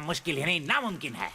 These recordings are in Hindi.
मुश्किल ही नहीं नामुमकिन है।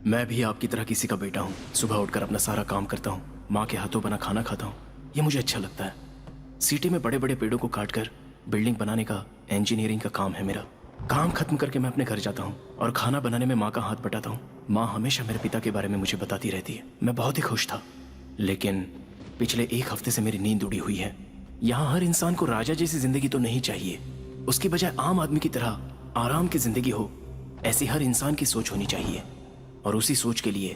मैं भी आपकी तरह किसी का बेटा हूँ। सुबह उठकर अपना सारा काम करता हूँ, माँ के हाथों बना खाना खाता हूँ। ये मुझे अच्छा लगता है। सिटी में बड़े बड़े पेड़ों को काटकर बिल्डिंग बनाने का इंजीनियरिंग का काम है मेरा। काम खत्म करके मैं अपने घर जाता हूँ और खाना बनाने में माँ का हाथ बटाता हूँ। माँ हमेशा मेरे पिता के बारे में मुझे बताती रहती है। मैं बहुत ही खुश था, लेकिन पिछले एक हफ्ते से मेरी नींद उड़ी हुई है। यहाँ हर इंसान को राजा जैसी जिंदगी तो नहीं चाहिए, उसकी बजाय आम आदमी की तरह आराम की जिंदगी हो, ऐसी हर इंसान की सोच होनी चाहिए। और उसी सोच के लिए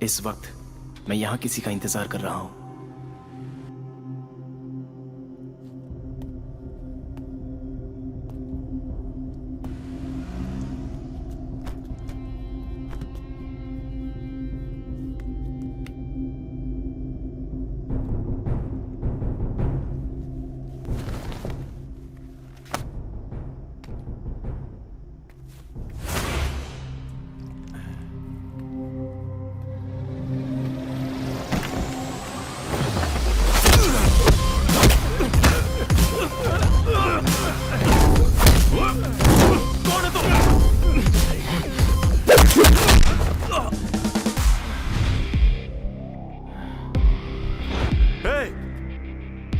इस वक्त मैं यहाँ किसी का इंतजार कर रहा हूँ।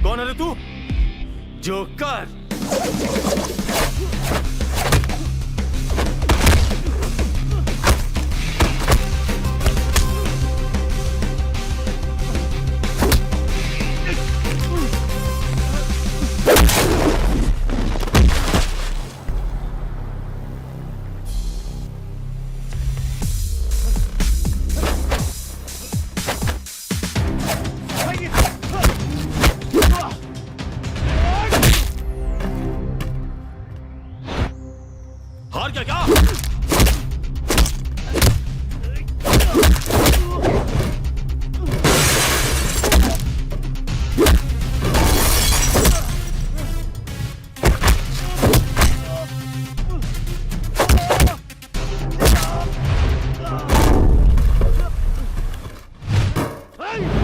कौन है तू? जोकर। हार गया क्या? Hey!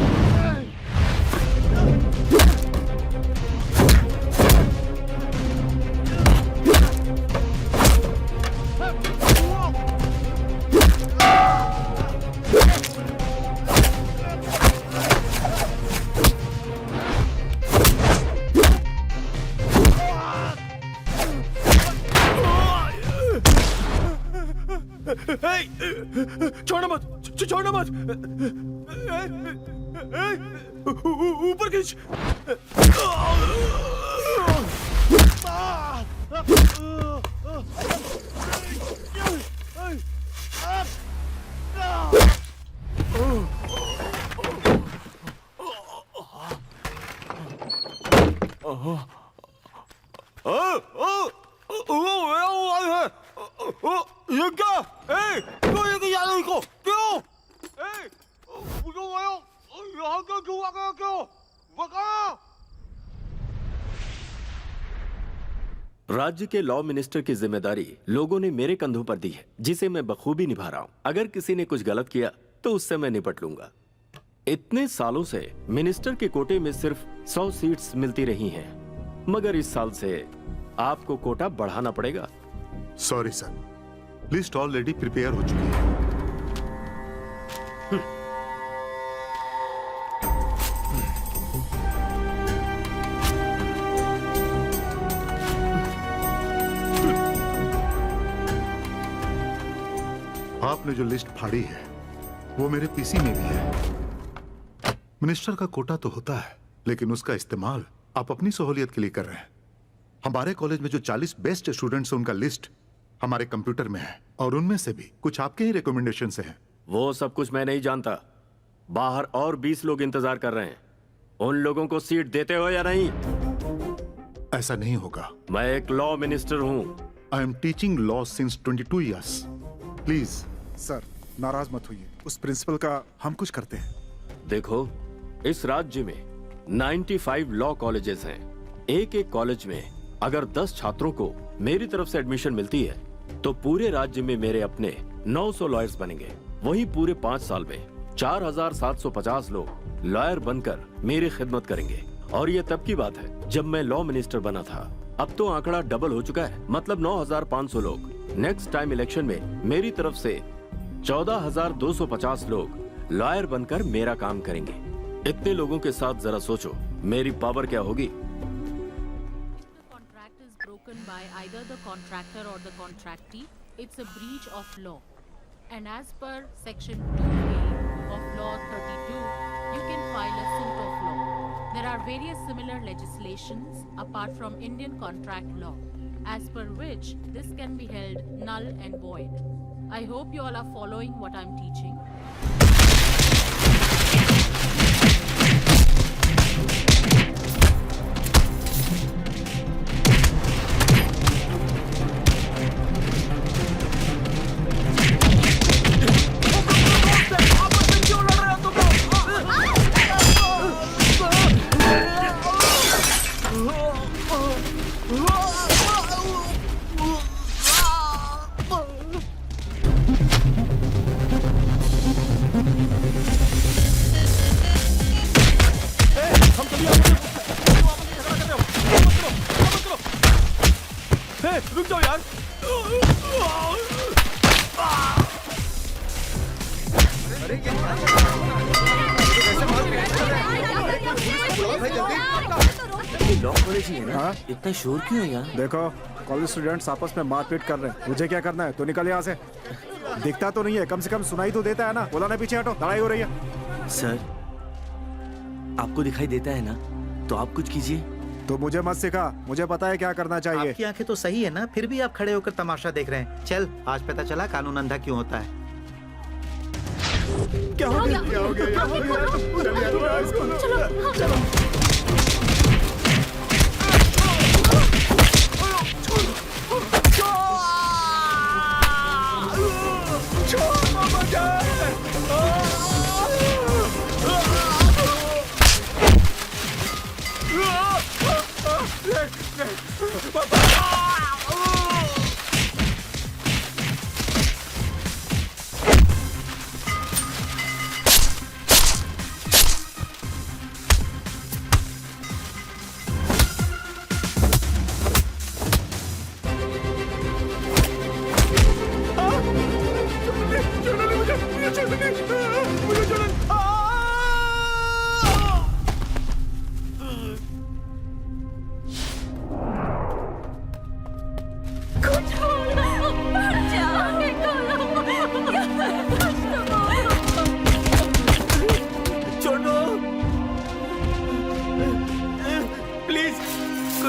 छोड़ना मत, छोड़ना मत। ऊपर खींच। ये क्या? क्यों लेके जा रहे हो? क्यों? क्यों आयो? यहाँ क्यों आ गया? क्यों? बता। राज्य के लॉ मिनिस्टर की जिम्मेदारी लोगों ने मेरे कंधों पर दी है, जिसे मैं बखूबी निभा रहा हूं। अगर किसी ने कुछ गलत किया तो उससे मैं निपट लूंगा। इतने सालों से मिनिस्टर के कोटे में सिर्फ 100 सीट्स मिलती रही हैं, मगर इस साल से आपको कोटा बढ़ाना पड़ेगा। Sorry sir, list already prepare हो चुकी है। आपने जो लिस्ट फाड़ी है वो मेरे पीसी में भी है। मिनिस्टर का कोटा तो होता है, लेकिन उसका इस्तेमाल आप अपनी सहूलियत के लिए कर रहे हैं। हमारे कॉलेज में जो 40 बेस्ट स्टूडेंट्स हैं उनका लिस्ट हमारे कंप्यूटर में है, और उनमें से भी कुछ आपके ही रिकमेंडेशन से हैं। वो सब कुछ मैं नहीं जानता। बाहर और 20 लोग इंतजार कर रहे हैं। उन लोगों को सीट देते हो या नहीं? ऐसा नहीं होगा। मैं एक लॉ मिनिस्टर हूं। I am teaching law since 22 years. Please sir, नाराज मत होइए, उस प्रिंसिपल का हम कुछ करते हैं। देखो, इस राज्य में 95 लॉ कॉलेजेस हैं। एक एक कॉलेज में अगर 10 छात्रों को मेरी तरफ से एडमिशन मिलती है तो पूरे राज्य में मेरे अपने 900 लॉयर्स बनेंगे। वही पूरे 5 साल में 4750 लोग लॉयर बनकर मेरी खिदमत करेंगे। और ये तब की बात है जब मैं लॉ मिनिस्टर बना था। अब तो आंकड़ा डबल हो चुका है, मतलब 9500 लोग। नेक्स्ट टाइम इलेक्शन में मेरी तरफ से 14250 लोग लॉयर बनकर मेरा काम करेंगे। इतने लोगों के साथ जरा सोचो मेरी पावर क्या होगी। Contract is broken by either the contractor or the contractee, it's a breach of law. And as per section 2A of law 32, you can file a suit of law. There are various similar legislations apart from Indian contract law, as per which this can be held null and void. I hope you all are following what I'm teaching. रुक जाओ यार। लॉ कॉलेज ही है ना? हाँ? इतना शोर क्यों है यहाँ? देखो, कॉलेज स्टूडेंट्स आपस में मारपीट कर रहे हैं। मुझे क्या करना है? तो निकल यहाँ से। दिखता तो नहीं है, कम से कम सुनाई तो देता है ना। बोला ना, पीछे हटो, लड़ाई हो रही है। सर, आपको दिखाई देता है ना, तो आप कुछ कीजिए। तो मुझे मत सिखा, मुझे पता है क्या करना चाहिए। आपकी आंखें तो सही है ना, फिर भी आप खड़े होकर तमाशा देख रहे हैं। चल, आज पता चला कानून अंधा क्यों होता है। क्या हो गया? क्या हो गया? क्या हो गया? चलो।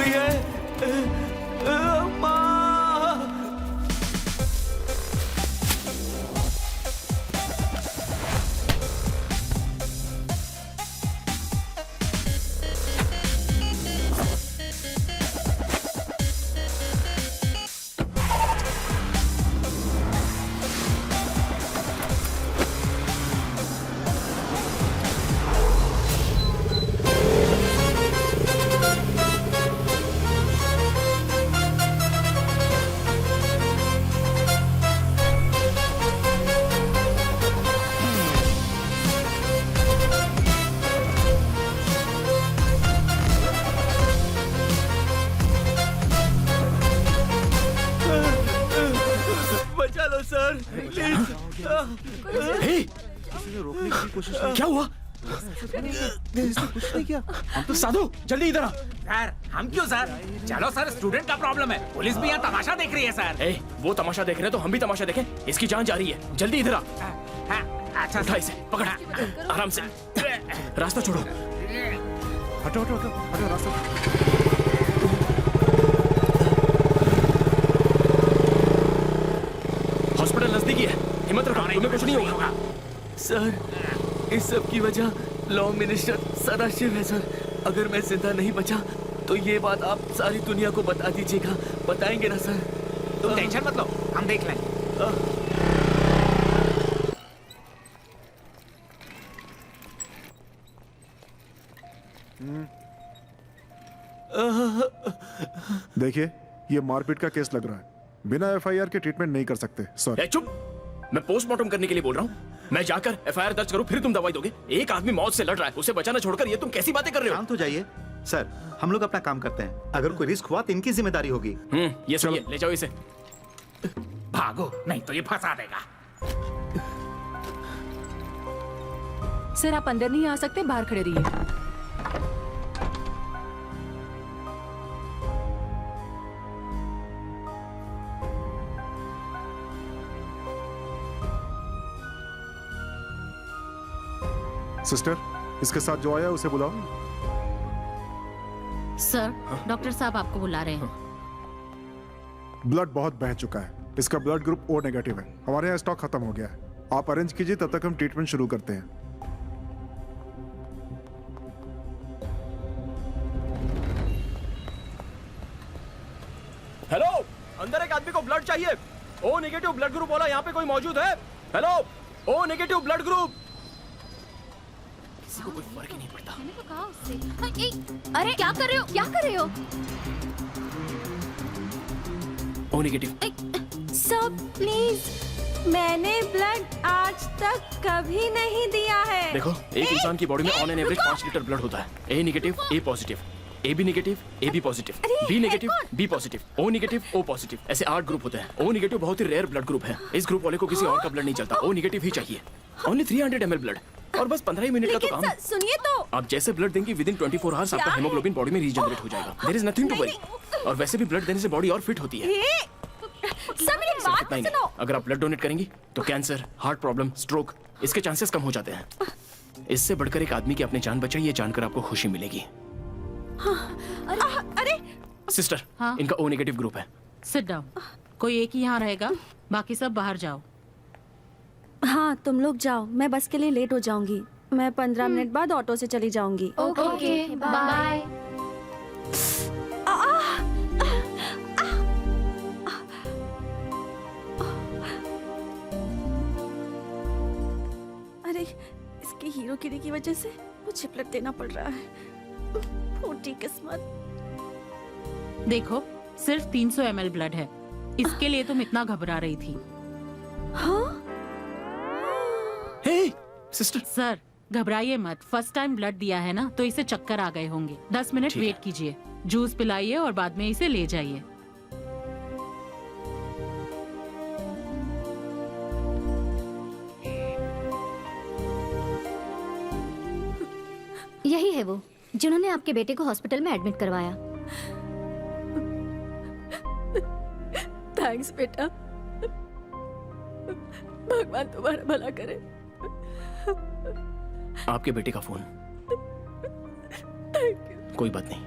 कोई है? माँ! बचा लो सर, प्लीज। हे, रोकने की कोशिश क्या हुआ? कुछ नहीं किया। साधु जल्दी इधर आ। सर हम क्यों सर? चलो सर, स्टूडेंट का प्रॉब्लम है, पुलिस भी यहाँ तमाशा देख रही है सर। ए, वो तमाशा देख रहे हैं तो हम भी तमाशा देखें। इसकी जान जा रही है, जल्दी इधर आ। अच्छा उठा इसे, पकड़ आराम से। रास्ता छोड़ो। हटो हटो हटो हटो रास्ता। हॉस्पिटल नजदीकी है, हिम्मत रखो, तुम्हें कुछ नहीं होगा। सर, इस सब की वजह लॉ मिनिस्टर सदाशिव है सर। अगर मैं जिंदा नहीं बचा तो ये बात आप सारी दुनिया को बता दीजिएगा। बताएंगे ना सर? तुम टेंशन मत लो, हम देख लेंगे। देखिए, ये मारपीट का केस लग रहा है। बिना एफआईआर के ट्रीटमेंट नहीं कर सकते। सॉरी। ए, चुप। मैं पोस्टमार्टम करने के लिए बोल रहा हूँ। मैं जाकर एफआईआर दर्ज करूँ, फिर तुम दवाई दोगे? एक आदमी मौत से लड़ रहा है, उसे बचाना छोड़कर ये तुम कैसी बातें कर रहे हो? शांत हो जाइए सर, हम लोग अपना काम करते हैं। अगर कोई रिस्क हुआ तो इनकी जिम्मेदारी होगी। ये सुनिए, ले जाओ इसे। भागो, नहीं तो ये फंसा देगा। सर आप अंदर नहीं आ सकते, बाहर खड़े रहिए। सिस्टर, इसके साथ जो आया उसे बुलाओ। सर, डॉक्टर साहब आपको बुला रहे हैं। ब्लड बहुत बह चुका है। इसका ब्लड ग्रुप ओ नेगेटिव है। हमारे यहाँ स्टॉक खत्म हो गया है। आप अरेंज कीजिए, तब तक हम ट्रीटमेंट शुरू करते हैं। हेलो, अंदर एक आदमी को ब्लड चाहिए। ओ नेगेटिव ब्लड ग्रुप वाला यहाँ पे कोई मौजूद है? Hello, O negative blood group. किसी को कोई फर्क ही नहीं पड़ता। मैंने तो कहा उससे। अरे क्या कर रहे हो, क्या कर रहे हो? O negative. सर प्लीज, मैंने ब्लड आज तक कभी नहीं दिया है। देखो, एक इंसान की बॉडी में on an average 5 litre blood होता है। A negative, A positive, A B negative, A B positive, B negative, B positive, O negative, O positive. ऐसे 8 ग्रुप होते हैं। ओ नेगेटिव बहुत ही रेयर ब्लड ग्रुप है। इस ग्रुप वाले को किसी और का ब्लड नहीं चलता। ओ नेगेटिव ही चाहिए। ओनली 300 ml ब्लड और बस 15 ही मिनट का तो काम है। सुनिए तो। आप जैसे ब्लड देंगे विदिन 24 आवर्स आपका हेमोग्लोबिन बॉडी में रीजनरेट हो जाएगा। There is nothing to worry. और वैसे भी ब्लड देने से बॉडी और फिट होती है। सर मेरी सिर्फ बात इतना ही सुनो। नहीं, अगर आप ब्लड डोनेट करेंगी तो कैंसर, हार्ट प्रॉब्लम, स्ट्रोक इसके चांसेस कम हो जाते हैं। इससे बढ़कर एक आदमी की अपनी जान बचाई, ये जानकर आपको खुशी मिलेगी। अरे सिस्टर, हाँ? इनका ओ नेगेटिव ग्रुप है। Sit down. कोई एक ही यहाँ रहेगा, बाकी सब बाहर जाओ। हाँ, तुम लोग जाओ, मैं बस के लिए लेट हो जाऊंगी। मैं 15 मिनट बाद ऑटो से चली जाऊंगी। Okay, bye. अरे इसकी हीरोगिरी की वजह से मुझे ब्लड देना पड़ रहा है। फूटी किस्मत। देखो, सिर्फ 300 ml ब्लड है। इसके लिए तुम इतना घबरा रही थी। हाँ? हे सिस्टर, सर, घबराइए मत। फर्स्ट टाइम ब्लड दिया है ना, तो इसे चक्कर आ गए होंगे। 10 मिनट ठीक है। वेट कीजिए, जूस पिलाइए और बाद में इसे ले जाइए। यही है वो जिन्होंने आपके बेटे को हॉस्पिटल में एडमिट करवाया। थैंक्स बेटा, भगवान तुम्हारा भला करे। आपके बेटे का फोन। कोई बात नहीं।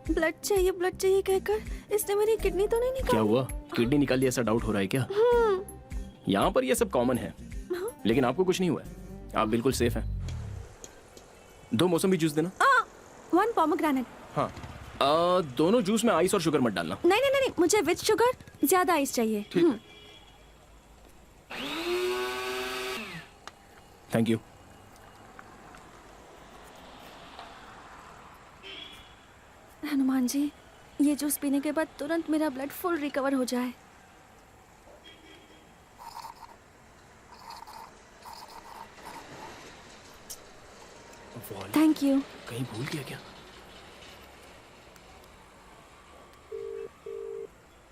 ब्लड चाहिए कहकर इसने मेरी किडनी तो नहीं क्या निकाली? हुआ, किडनी निकाली ऐसा डाउट हो रहा है क्या? यहाँ पर ये सब कॉमन है, लेकिन आपको कुछ नहीं हुआ है, आप बिल्कुल सेफ हैं। 2 मौसमी जूस देना। 1 पोमोग्रेनेट। हाँ, दोनों जूस में आइस और शुगर मत डालना। नहीं, मुझे विद शुगर, ज्यादा आइस चाहिए। Thank you. हनुमान जी, ये जूस पीने के बाद तुरंत मेरा ब्लड फुल रिकवर हो जाए। Thank you. कहीं भूल गया क्या?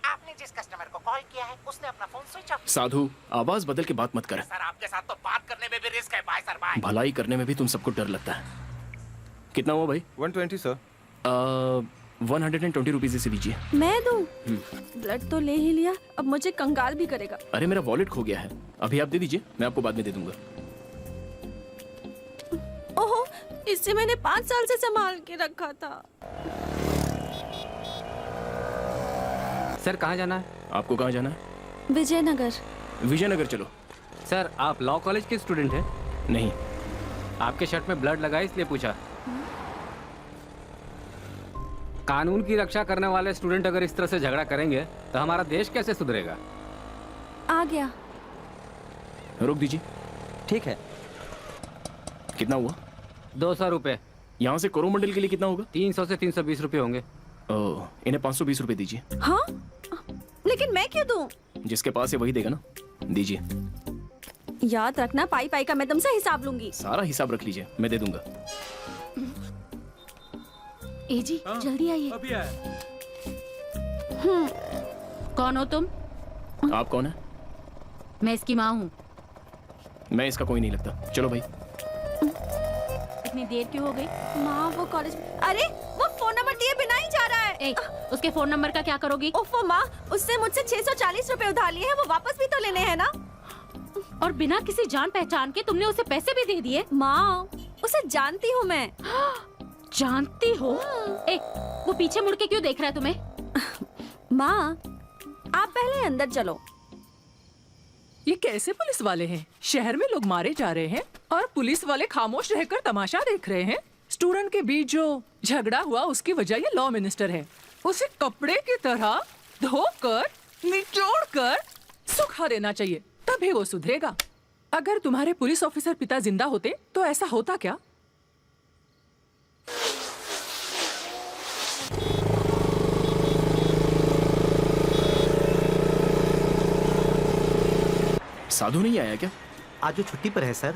आपने जिस कस्टमर को कॉल किया है उसने अपना फोन स्विच ऑफ। साधु, आवाज बदल के बात मत कर। सर आपके साथ तो बात करने में भी रिस्क है। Bye sir, bye. भलाई करने में भी तुम सबको डर लगता है। कितना हुआ भाई? 120 सर। 120 रुपीज इसे दीजिए। मैं दूं? ब्लड तो ले ही लिया, अब मुझे कंगाल भी करेगा। अरे मेरा वॉलेट खो गया है, अभी आप दे दीजिए, मैं आपको बाद में दे दूंगा। ओहो, इससे मैंने 5 साल से संभाल के रखा था। सर कहाँ जाना है? आपको कहाँ जाना है? विजयनगर। विजयनगर चलो। सर आप लॉ कॉलेज के स्टूडेंट हैं? नहीं। आपके शर्ट में ब्लड लगा है इसलिए पूछा। कानून की रक्षा करने वाले स्टूडेंट अगर इस तरह से झगड़ा करेंगे तो हमारा देश कैसे सुधरेगा? आ गया। रोक दीजिए। ठीक है। कितना हुआ? 200 रुपये। यहाँ से कोरोमंडल के लिए कितना होगा? 300 से 320 रुपये होंगे। ओह, इन्हें 520 रुपये दीजिए। हाँ? लेकिन मैं क्यों दूं? जिसके पास है वही देगा ना, दीजिए। याद रखना, पाई पाई का मैं तुमसे हिसाब लूंगी। सारा हिसाब रख लीजिए, मैं दे दूंगा। ए जी, जल्दी आइए। अभी आया। कौन हो तुम? आप कौन है? मैं इसकी माँ हूँ। मैं इसका कोई नहीं लगता। चलो भाई। इतनी देर क्यों हो गई? माँ वो कॉलेज, अरे वो फोन नंबर दिए बिना ही जा रहा है। ए, उसके फोन नंबर का क्या करोगी? ओफो माँ, उससे मुझसे 640 रुपए उधार लिए हैं, वो वापस भी तो लेने हैं ना। और बिना किसी जान पहचान के तुमने उसे पैसे भी दे दिए? माँ, उसे जानती हूँ मैं। जानती हो? ए, वो पीछे मुड़ के क्यों देख रहा है तुम्हें? माँ, आप पहले अंदर चलो। ये कैसे पुलिस वाले हैं? शहर में लोग मारे जा रहे हैं और पुलिस वाले खामोश रहकर तमाशा देख रहे हैं। स्टूडेंट के बीच जो झगड़ा हुआ उसकी वजह ये लॉ मिनिस्टर है। उसे कपड़े की तरह धोकर, निचोड़कर सुखा देना चाहिए, तभी वो सुधरेगा। अगर तुम्हारे पुलिस ऑफिसर पिता जिंदा होते तो ऐसा होता क्या? साधु नहीं आया क्या? आज वो छुट्टी पर है सर।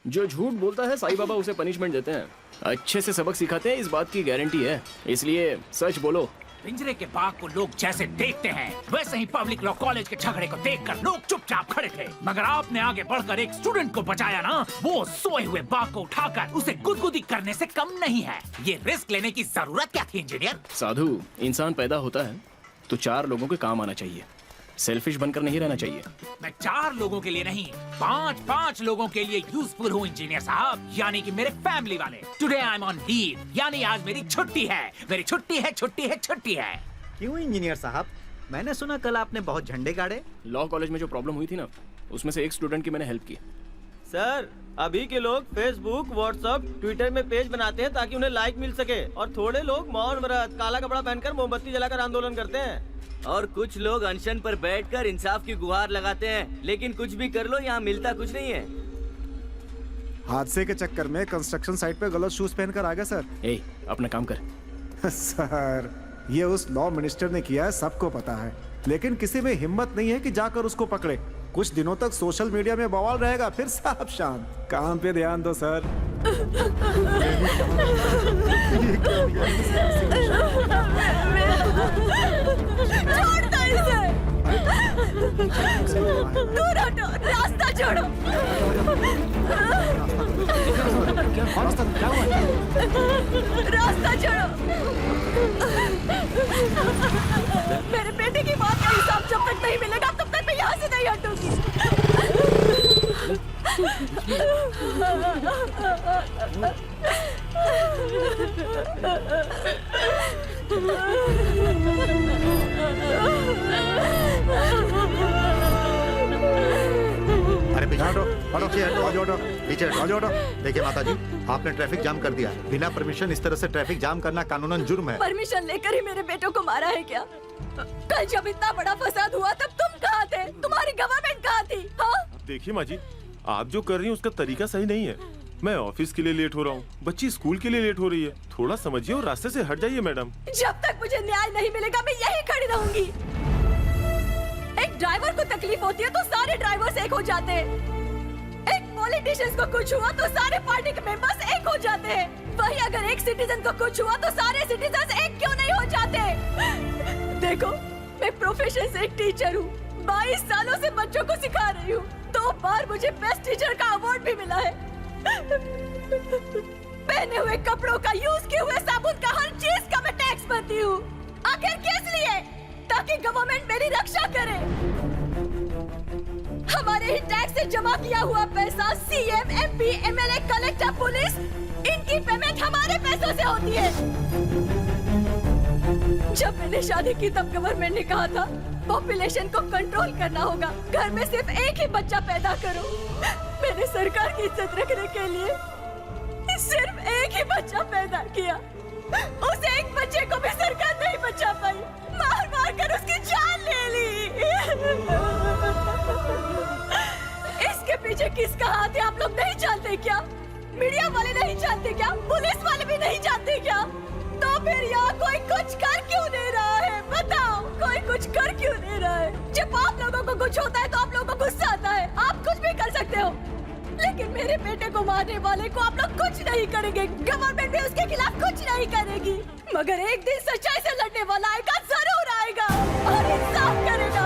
जो झूठ बोलता है साईं बाबा उसे पनिशमेंट देते हैं, अच्छे से सबक सिखाते हैं, इस बात की गारंटी है। इसलिए सच बोलो। पिंजरे के बाघ को लोग जैसे देखते हैं वैसे ही पब्लिक लॉ कॉलेज के झगड़े को देखकर लोग चुपचाप खड़े थे, मगर आपने आगे बढ़कर एक स्टूडेंट को बचाया ना। वो सोए हुए बाघ को उठाकर उसे गुदगुदी करने से कम नहीं है। ये रिस्क लेने की जरूरत क्या थी इंजीनियर? साधु, इंसान पैदा होता है तो 4 लोगों के काम आना चाहिए, सेल्फिश बनकर नहीं रहना चाहिए। मैं 4 लोगों के लिए नहीं, 5 लोगों के लिए यूजफुल हूँ इंजीनियर साहब, यानी कि मेरे फैमिली वाले। Today I am on leave, यानी आज मेरी छुट्टी है। मेरी छुट्टी है, छुट्टी है, छुट्टी है। क्यों इंजीनियर साहब, मैंने सुना कल आपने बहुत झंडे गाड़े। लॉ कॉलेज में जो प्रॉब्लम हुई थी ना, उसमें से एक स्टूडेंट की मैंने हेल्प की। सर, अभी के लोग फेसबुक, व्हाट्सएप, ट्विटर में पेज बनाते हैं ताकि उन्हें लाइक मिल सके, और थोड़े लोग मौन व्रत, काला कपड़ा पहनकर मोमबत्ती जलाकर आंदोलन करते हैं। और कुछ लोग अनशन पर बैठकर इंसाफ की गुहार लगाते हैं, लेकिन कुछ भी कर लो यहाँ मिलता कुछ नहीं है। हादसे के चक्कर में कंस्ट्रक्शन साइट पे गलत शूज पहनकर आ गया सर। ए, अपना काम कर। सर, ये उस लॉ मिनिस्टर ने किया है, सबको पता है, लेकिन किसी में हिम्मत नहीं है कि जाकर उसको पकड़े। कुछ दिनों तक सोशल मीडिया में बवाल रहेगा, फिर सब शांत। काम पे ध्यान दो सर। छोड़ दो इसे। दूर हटो, रास्ता छोड़ो। रास्ता छोड़ो। मेरे बेटे की मौत का हिसाब जब तक नहीं मिलेगा तब तक मैं यहाँ से नहीं हटूंगी। अरे पीछे हटो, हटो, पीछे हटो, हटो, हटो। पीछे हटो। हटो, हटो। देखिए माता जी, आपने ट्रैफिक जाम कर दिया है। बिना परमिशन इस तरह से ट्रैफिक जाम करना कानूनन जुर्म है। परमिशन लेकर ही मेरे बेटों को मारा है क्या? कल जब इतना बड़ा फसाद हुआ तब तुम कहाँ थे? तुम्हारी गवर्नमेंट कहाँ थी? हाँ? देखिए माँ जी, आप जो कर रही हैं उसका तरीका सही नहीं है। मैं ऑफिस के लिए लेट हो रहा हूँ, बच्ची स्कूल के लिए लेट हो रही है। थोड़ा समझिए और रास्ते से हट जाइए मैडम। जब तक मुझे न्याय नहीं मिलेगा मैं यहीं खड़ी रहूंगी। एक ड्राइवर को तकलीफ होती है तो सारे ड्राइवर्स एक हो जाते हैं। एक पॉलिटिशियंस को कुछ हुआ तो सारे पार्टी के मेंबर्स एक हो जाते हैं। वही अगर एक सिटीजन को कुछ हुआ तो सारे सिटीजन एक क्यों नहीं हो जाते? देखो, मैं प्रोफेशन से एक टीचर हूँ। 22 सालों से बच्चों को सिखा रही हूँ। 2 बार मुझे बेस्ट टीचर का अवार्ड भी मिला है। पहने हुए कपड़ों का, यूज किए हुए साबुन का, हर चीज का मैं टैक्स भरती हूँ। आखिर किस लिए? ताकि गवर्नमेंट मेरी रक्षा करे। हमारे ही टैक्स से जमा किया हुआ पैसा CM, MP, MLA, collector, police, इनकी पेमेंट हमारे पैसों से होती है। जब मैंने शादी की तब गवर्नमेंट ने कहा था पॉपुलेशन को कंट्रोल करना होगा, घर में सिर्फ एक ही बच्चा पैदा करो। मैंने सरकार की इज्जत रखने के लिए सिर्फ एक ही बच्चा पैदा किया। उस एक बच्चे को भी सरकार नहीं बचा पाई, मार मार कर उसकी जान ले ली। इसके पीछे किसका हाथ है आप लोग नहीं जानते क्या? मीडिया वाले नहीं जानते क्या? पुलिस वाले भी नहीं जानते क्या? तो फिर यहाँ कोई कुछ कर क्यों नहीं रहा है? बताओ, कोई कुछ कर क्यों नहीं रहा है? जब आप लोगों को कुछ होता है तो आप लोगों को गुस्सा आता है। आप कुछ भी कर सकते हो, लेकिन मेरे बेटे को मारने वाले को आप लोग कुछ नहीं करेंगे। गवर्नमेंट भी उसके खिलाफ कुछ नहीं करेगी। मगर एक दिन सच्चाई से लड़ने वाला आएगा, जरूर आएगा और इंसाफ करेगा।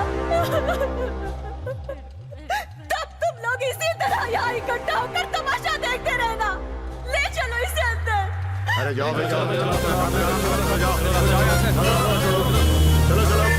तब तुम लोग इसी तरह यहाँ इकट्ठा होकर तमाशा देखते रहना। ले चलो इसे अंदर। अरे जाओ भाई, जाओ, चलो चलो।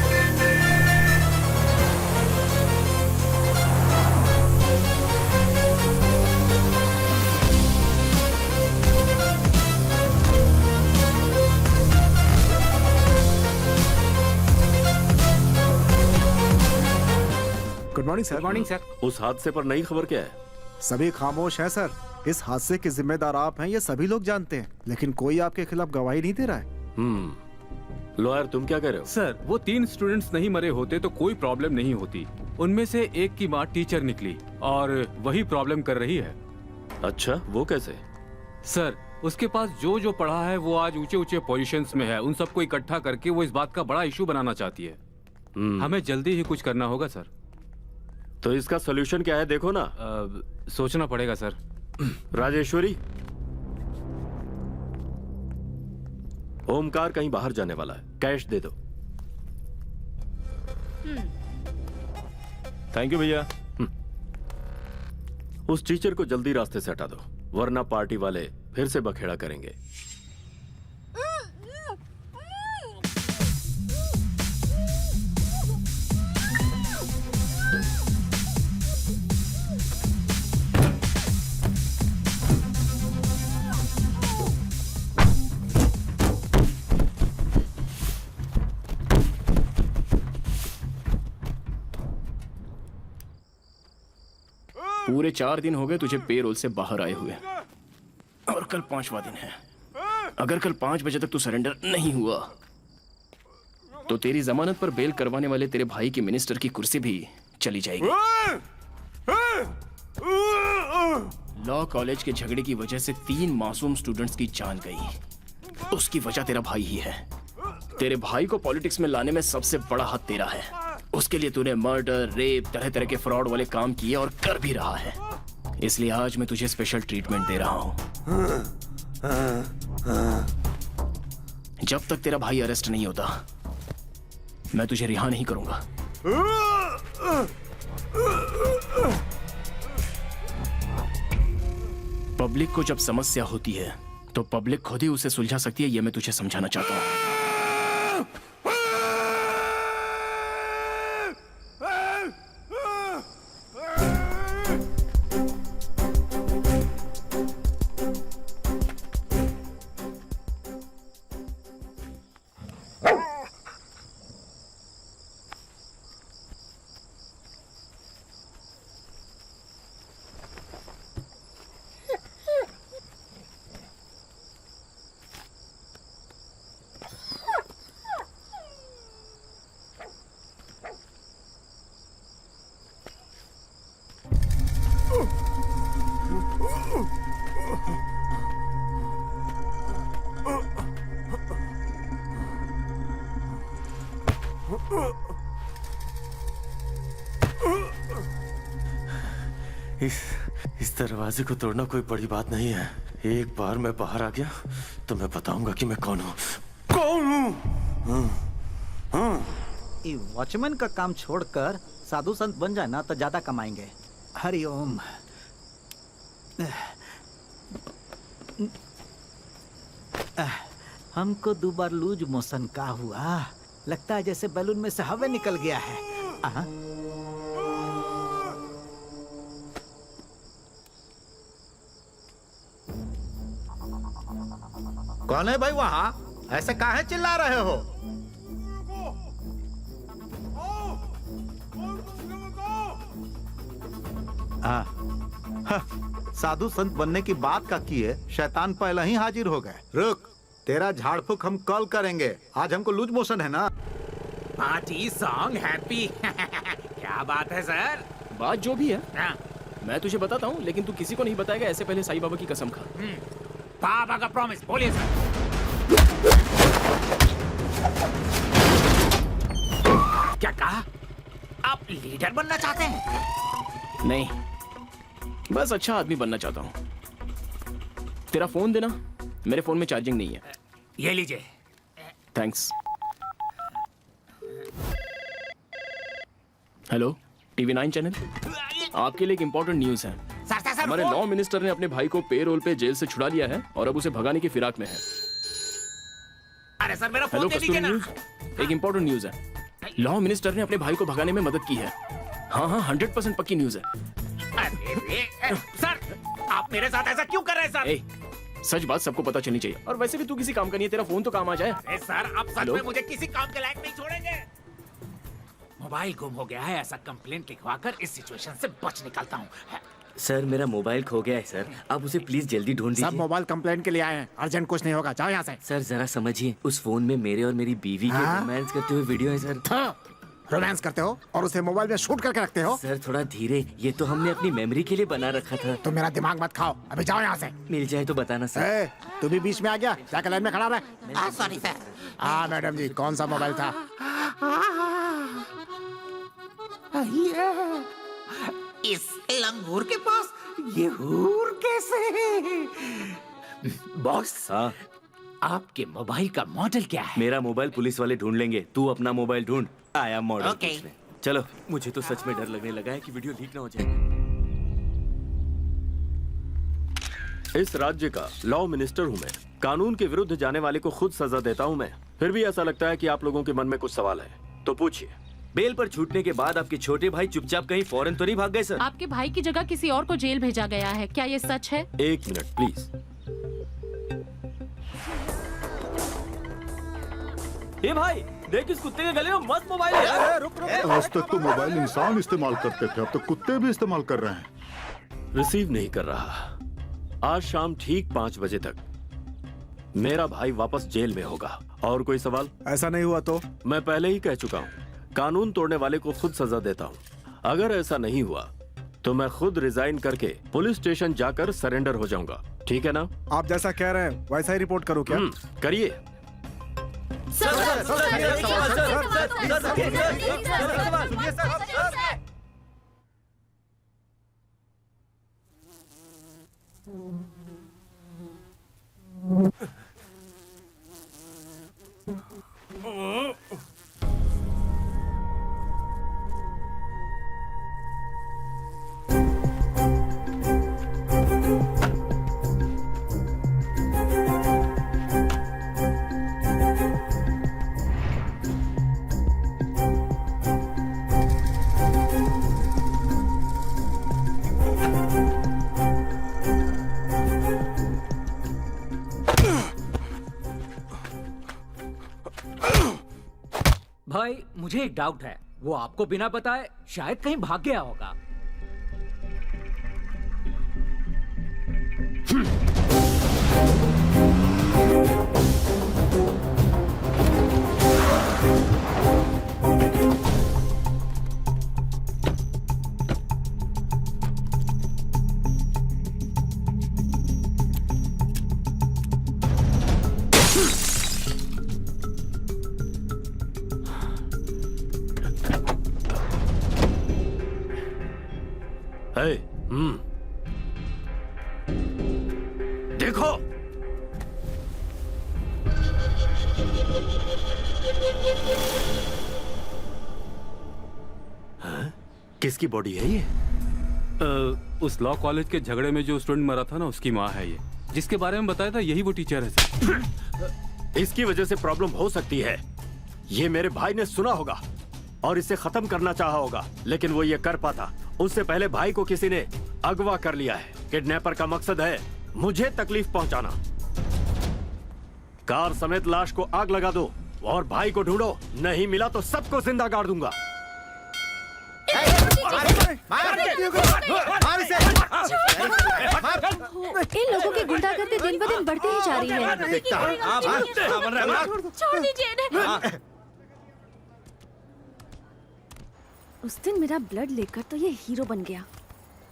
Good morning sir. Good morning sir. उस हादसे पर नई खबर क्या है? सभी खामोश हैं सर। इस हादसे के जिम्मेदार आप हैं, ये सभी लोग जानते हैं, लेकिन कोई आपके खिलाफ गवाही नहीं दे रहा है। लॉयर, तुम क्या कह रहे हो? सर, वो 3 स्टूडेंट्स नहीं मरे होते तो कोई प्रॉब्लम नहीं होती। उनमें से एक की माँ टीचर निकली और वही प्रॉब्लम कर रही है। अच्छा, वो कैसे? सर, उसके पास जो जो पढ़ा है वो आज ऊंचे ऊंचे पोजीशंस में है। उन सबको इकट्ठा करके वो इस बात का बड़ा इशू बनाना चाहती है। हमें जल्दी ही कुछ करना होगा सर। तो इसका सोल्यूशन क्या है, देखो ना। सोचना पड़ेगा सर। राजेश्वरी, ओमकार कहीं बाहर जाने वाला है, कैश दे दो। थैंक यू भैया। उस टीचर को जल्दी रास्ते से हटा दो, वरना पार्टी वाले फिर से बखेड़ा करेंगे। पूरे 4 दिन हो गए तुझे पेरोल से बाहर आए हुए, और कल 5वां दिन है। अगर कल 5 बजे तक तू सरेंडर नहीं हुआ तो तेरी जमानत पर बेल करवाने वाले तेरे भाई की मिनिस्टर की कुर्सी भी चली जाएगी। लॉ कॉलेज के झगड़े की वजह से 3 मासूम स्टूडेंट्स की जान गई। उसकी वजह तेरा भाई ही है। तेरे भाई को पॉलिटिक्स में लाने में सबसे बड़ा हाथ तेरा है। उसके लिए तूने मर्डर, रेप, तरह तरह के फ्रॉड वाले काम किए और कर भी रहा है। इसलिए आज मैं तुझे स्पेशल ट्रीटमेंट दे रहा हूं। जब तक तेरा भाई अरेस्ट नहीं होता मैं तुझे रिहा नहीं करूंगा। पब्लिक को जब समस्या होती है तो पब्लिक खुद ही उसे सुलझा सकती है, यह मैं तुझे समझाना चाहता हूं। इस दरवाजे को तोड़ना कोई बड़ी बात नहीं है। एक बार मैं बाहर आ गया तो मैं बताऊंगा कि मैं कौन हूँ। ये वॉचमैन का काम छोड़कर साधु संत बन जाए ना तो ज्यादा कमाएंगे। हरिओम। हमको 2 बार लूज मोशन का हुआ, लगता है जैसे बैलून में से हवा निकल गया है। कौन है भाई वहाँ? ऐसे काहे चिल्ला रहे हो? साधु संत बनने की बात का की है, शैतान पहले ही हाजिर हो गए। रुक, तेरा झाड़ फूक हम कॉल करेंगे। आज हमको लूज मोशन है ना। Party song happy. क्या बात है सर? बात जो भी है मैं तुझे बताता हूँ, लेकिन तू किसी को नहीं बताएगा। ऐसे पहले साईं बाबा की कसम खा। बाबा का प्रॉमिस, बोलिए सर। क्या कहा? आप लीडर बनना चाहते हैं? नहीं, बस अच्छा आदमी बनना चाहता हूँ। तेरा फोन देना, मेरे फोन में चार्जिंग नहीं है। ये लीजिए। थैंक्स। Hello, TV 9 channel. आपके लिए एक इंपॉर्टेंट न्यूज है। हमारे लॉ मिनिस्टर ने अपने भाई को पेरोल पे जेल से छुड़ा लिया है और अब उसे भगाने की फिराक में है। अरे सर, मेरा हेलो फोन दे कस्तूरी दीजिए ना। न्यूज, एक इंपॉर्टेंट न्यूज है। लॉ मिनिस्टर ने अपने भाई को भगाने में मदद की है। हाँ, 100% पक्की न्यूज है। अरे सर, आप मेरे साथ ऐसा क्यों कर रहे हैं सर? सच बात सबको पता चलनी चाहिए। और वैसे भी तू किसी काम का नहीं है, तेरा फोन तो काम आ जाए। अरे सर, आप सच में मुझे किसी काम के लायक नहीं छोड़ेंगे। मोबाइल गुम हो गया है, ऐसा कंप्लेंट लिखवाकर इस सिचुएशन से बच निकलता हूँ। सर, मेरा मोबाइल खो गया है सर, आप उसे प्लीज जल्दी ढूंढ दीजिए। सब मोबाइल कंप्लेंट के लिए आए हैं, अर्जेंट कुछ नहीं होगा, जाओ यहाँ से। सर जरा समझिए, उस फोन में मेरे और मेरी बीवी के रोमांस करते हुए वीडियो है सर। रोमांस करते हो और उसे मोबाइल में शूट करके रखते हो? सर थोड़ा धीरे, ये तो हमने अपनी मेमोरी के लिए बना रखा था। तुम मेरा दिमाग मत खाओ, अभी जाओ यहाँ से। मिल जाए तो बताना सर। तू भी बीच में आ गया, क्या लाइन में खड़ा रहा? Sorry sir. हाँ मैडम जी, कौन सा मोबाइल था? इस लंगूर के पास ये हूर कैसे? बॉस, हाँ आपके मोबाइल का मॉडल क्या है? मेरा मोबाइल पुलिस वाले ढूंढ लेंगे, तू अपना मोबाइल ढूंढ। आया मॉडल ओके। पूछने। चलो, मुझे तो सच में डर लगने लगा है कि वीडियो लीक ना हो जाए। इस राज्य का लॉ मिनिस्टर हूँ मैं। कानून के विरुद्ध जाने वाले को खुद सजा देता हूँ मैं। फिर भी ऐसा लगता है कि आप लोगों के मन में कुछ सवाल है, तो पूछिए। बेल पर छूटने के बाद आपके छोटे भाई चुपचाप कहीं फॉरेन तो नहीं भाग गए सर? आपके भाई की जगह किसी और को जेल भेजा गया है, क्या ये सच है? 1 मिनट प्लीज। ए भाई, देख इस कुत्ते के गले में मस्त मोबाइल है यार। रुक रुक। आज तक तो मोबाइल इंसान इस्तेमाल करते थे, अब तो कुत्ते भी इस्तेमाल कर रहे हैं। रिसीव नहीं कर रहा। आज शाम ठीक 5 बजे तक मेरा भाई वापस जेल में होगा। और कोई सवाल? ऐसा नहीं हुआ तो? मैं पहले ही कह चुका हूँ, कानून तोड़ने वाले को खुद सजा देता हूँ। अगर ऐसा नहीं हुआ तो मैं खुद रिजाइन करके पुलिस स्टेशन जाकर सरेंडर हो जाऊंगा, ठीक है ना? आप जैसा कह रहे हैं वैसा ही रिपोर्ट करूँ क्या? करिए। भाई, मुझे एक डाउट है, वो आपको बिना बताए शायद कहीं भाग गया होगा। देखो। हाँ? किसकी बॉडी है ये? उस लॉ कॉलेज के झगड़े में जो स्टूडेंट मरा था ना, उसकी माँ है ये। जिसके बारे में बताया था यही वो टीचर है सर। इसकी वजह से प्रॉब्लम हो सकती है। ये मेरे भाई ने सुना होगा और इसे खत्म करना चाहा होगा, लेकिन वो ये कर पाता उससे पहले भाई को किसी ने अगवा कर लिया है। किडनैपर का मकसद है मुझे तकलीफ पहुंचाना। कार समेत लाश को आग लगा दो और भाई को ढूंढो, नहीं मिला तो सबको जिंदा गाड़ दूंगा। इन लोगों की गुंडागर्दी दिन ब दिन बढ़ती ही जा रही है। छोड़ दीजिए इन्हें। उस दिन मेरा ब्लड लेकर तो ये हीरो बन गया।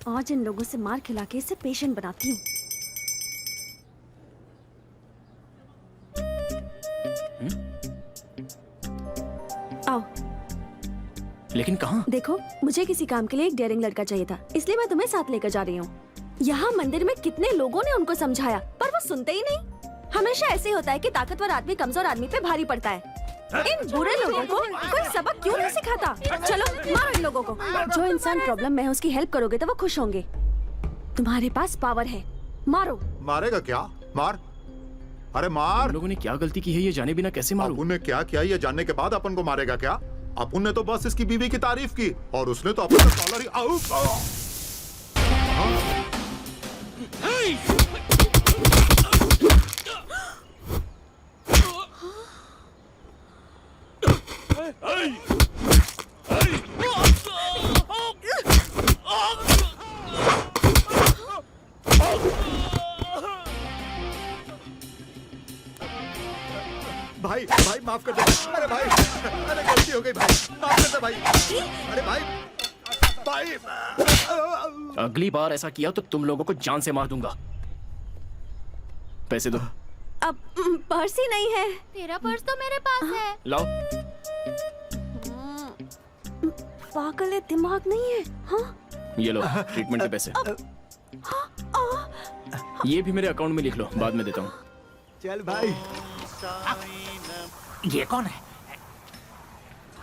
आज इन लोगों से मार खिला के इसे पेशेंट बनाती हूँ। आओ। लेकिन कहाँ? देखो, मुझे किसी काम के लिए एक डेयरिंग लड़का चाहिए था, इसलिए मैं तुम्हें साथ लेकर जा रही हूँ। यहाँ मंदिर में कितने लोगों ने उनको समझाया, पर वो सुनते ही नहीं। हमेशा ऐसे होता है कि ताकतवर आदमी कमजोर आदमी पे भारी पड़ता है। इन बुरे लोगों को कोई सबक क्यों नहीं सिखाता? चलो मारो इन लोगों को। जो इंसान प्रॉब्लम में है उसकी हेल्प करोगे तो वो खुश होंगे। तुम्हारे पास पावर है, मारो। मारेगा क्या? मार। अरे मार। लोगों ने क्या गलती की है ये जाने बिना कैसे मारूं? अपुन ने क्या किया ये जानने के बाद अपन को मारेगा क्या? अपुन ने तो बस इसकी बीवी की तारीफ की और उसने तो अपन का कॉलर ही भाई भाई माफ कर दे। अरे भाई, अरे गलती हो गई भाई, माफ कर दे भाई। अरे भाई भाई अगली बार ऐसा किया तो तुम लोगों को जान से मार दूंगा। पैसे दो। अब पर्स ही नहीं है। तेरा पर्स तो मेरे पास है। लाओ। पागल है, दिमाग नहीं है। हाँ? ये लो ट्रीटमेंट के पैसे। ये भी मेरे अकाउंट में लिख लो, बाद में देता हूँ। चल भाई। ये कौन है?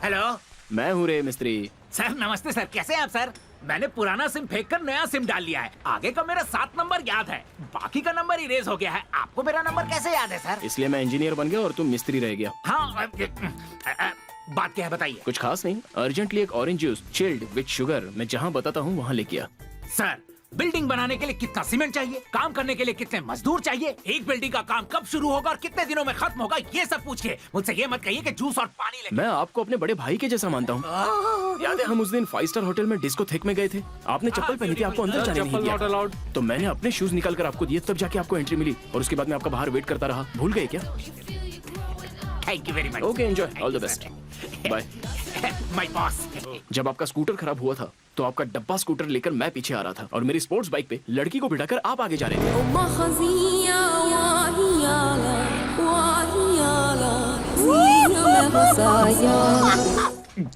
हेलो, मैं हूँ रे मिस्त्री। सर नमस्ते सर, कैसे हैं आप सर? मैंने पुराना सिम फेंक कर नया सिम डाल लिया है। आगे का मेरा 7 नंबर याद है, बाकी का नंबर इरेज हो गया है। आपको मेरा नंबर कैसे याद है सर? इसलिए मैं इंजीनियर बन गया और तुम मिस्त्री रह गया। हाँ, बात क्या है बताइए। कुछ खास नहीं, अर्जेंटली एक orange juice chilled with sugar मैं जहाँ बताता हूँ वहाँ लेके आ। सर, बिल्डिंग बनाने के लिए कितना सीमेंट चाहिए, काम करने के लिए कितने मजदूर चाहिए, एक बिल्डिंग का काम कब शुरू होगा और कितने दिनों में खत्म होगा, ये सब पूछिए। मुझसे ये मत कहिए कि जूस और पानी लेके। मैं आपको अपने बड़े भाई के जैसा मानता हूँ। याद है हम उस दिन 5 स्टार होटल में डिस्को थिक में गए थे, आपने चप्पल पहनी थी, आपको अंदर जाने नहीं दिया, तो मैंने अपने शूज निकाल कर आपको दिए, तब जाके आपको एंट्री मिली और उसके बाद मैं आपका बाहर वेट करता रहा। भूल गए क्या? Thank you very much. Okay, enjoy, all the best, bye. My boss. जब आपका स्कूटर खराब हुआ था तो आपका डब्बा स्कूटर लेकर मैं पीछे आ रहा था और मेरी स्पोर्ट्स बाइक पे लड़की को बिठाकर आप आगे जा रहे थे।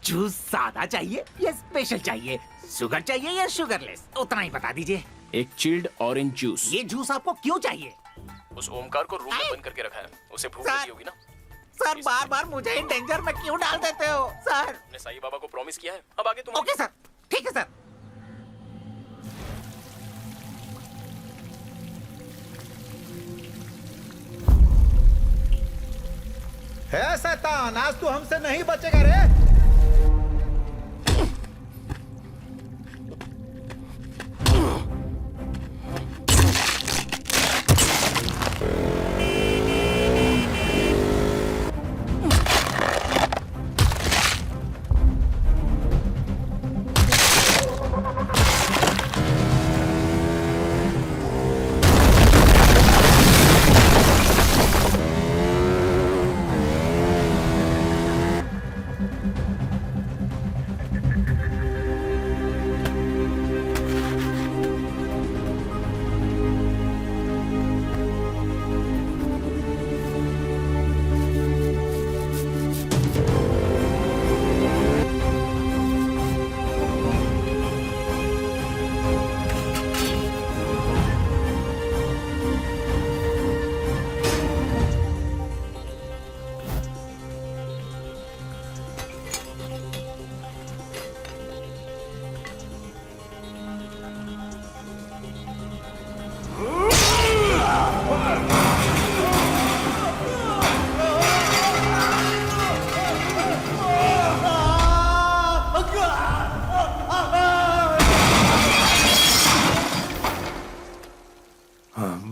जूस सादा चाहिए या स्पेशल चाहिए, शुगर चाहिए या शुगरलेस, उतना ही बता दीजिए। एक चिल्ड ऑरेंज जूस। ये जूस आपको क्यों चाहिए? उस ओमकार को रूम में बंद करके रखा है, उसे भूख लगी होगी ना। सर बार बार मुझे इन डेंजर में क्यों डाल देते हो सर? आपने साईं बाबा को प्रॉमिस किया है, अब आगे तुम। ओके सर, ठीक है सर। है शैतान, आज तू हमसे नहीं बचेगा रे।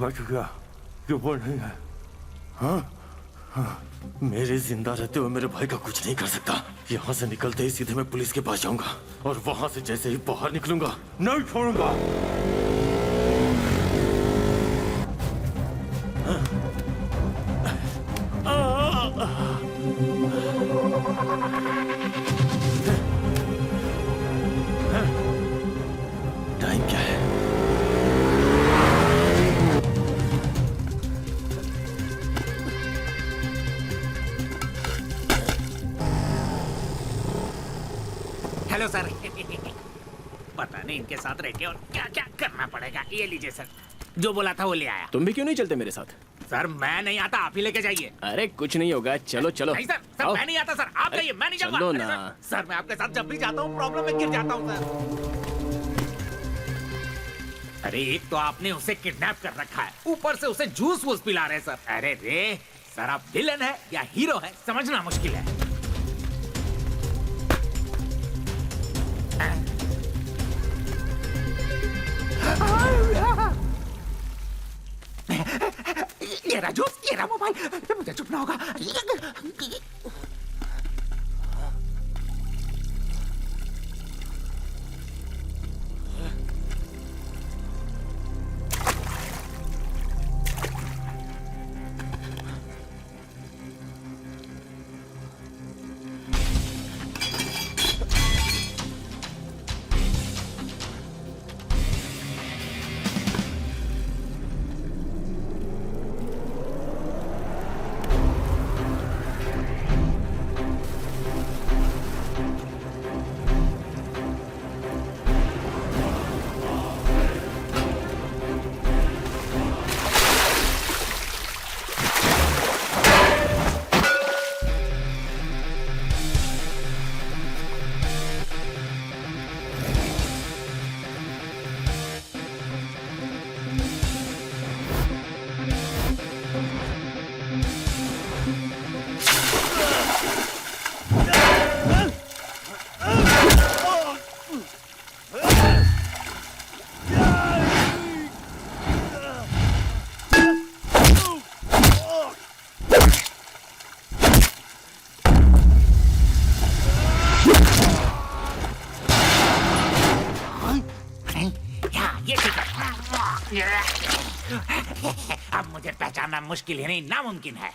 बच गया, क्यों नहीं है? हाँ? मेरे जिंदा रहते हुए मेरे भाई का कुछ नहीं कर सकता। यहाँ से निकलते ही सीधे मैं पुलिस के पास जाऊंगा और वहां से जैसे ही बाहर निकलूंगा नहीं छोड़ूंगा। टाइम क्या है? Hello sir. पता नहीं इनके साथ रह के और क्या क्या करना पड़ेगा। ये लीजिए सर, जो बोला था वो ले आया। तुम भी क्यों नहीं चलते मेरे साथ? सर मैं नहीं आता, आप ही लेके जाइए। अरे कुछ नहीं होगा, चलो चलो। नहीं सर, सर आओ। मैं नहीं आता सर, आप जाइए, मैं नहीं जाऊंगा। चलो अरे ना। सर मैं आपके साथ जब भी जाता हूँ प्रॉब्लम में गिर जाता हूँ सर। अरे एक तो आपने उसे किडनैप कर रखा है, ऊपर से उसे जूस वूस पिला रहे सर। अरे रे सर, आप विलन है या हीरो है समझना मुश्किल है। ये रहा जूस, ये रहा मोबाइल, मुझे चुपना होगा। अब मुझे पहचानना मुश्किल ही नहीं नामुमकिन है।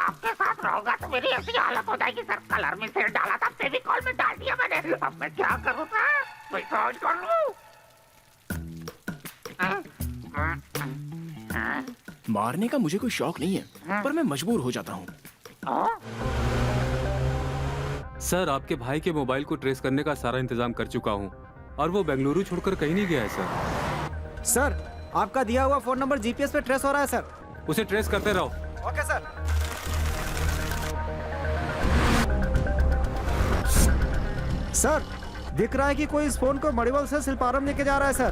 आपके साथ रहूंगा तो मेरी ऐसी हालत हो जाएगी सर। कलर में सिर डाला था, फेविकॉल में डाल दिया मैंने। अब मैं क्या करूँ सर? कोई सोच कर लूं। मारने का मुझे कोई शौक नहीं है, पर मैं मजबूर हो जाता हूँ। सर आपके भाई के मोबाइल को ट्रेस करने का सारा इंतजाम कर चुका हूँ और वो बेंगलुरु छोड़कर कहीं नहीं गया है सर। सर आपका दिया हुआ फोन नंबर जीपीएस पे ट्रेस हो रहा है सर। उसे ट्रेस करते रहो। Okay sir. सर दिख रहा है कि कोई इस फोन को मणिवाल से शिल्पारम लेके जा रहा है सर।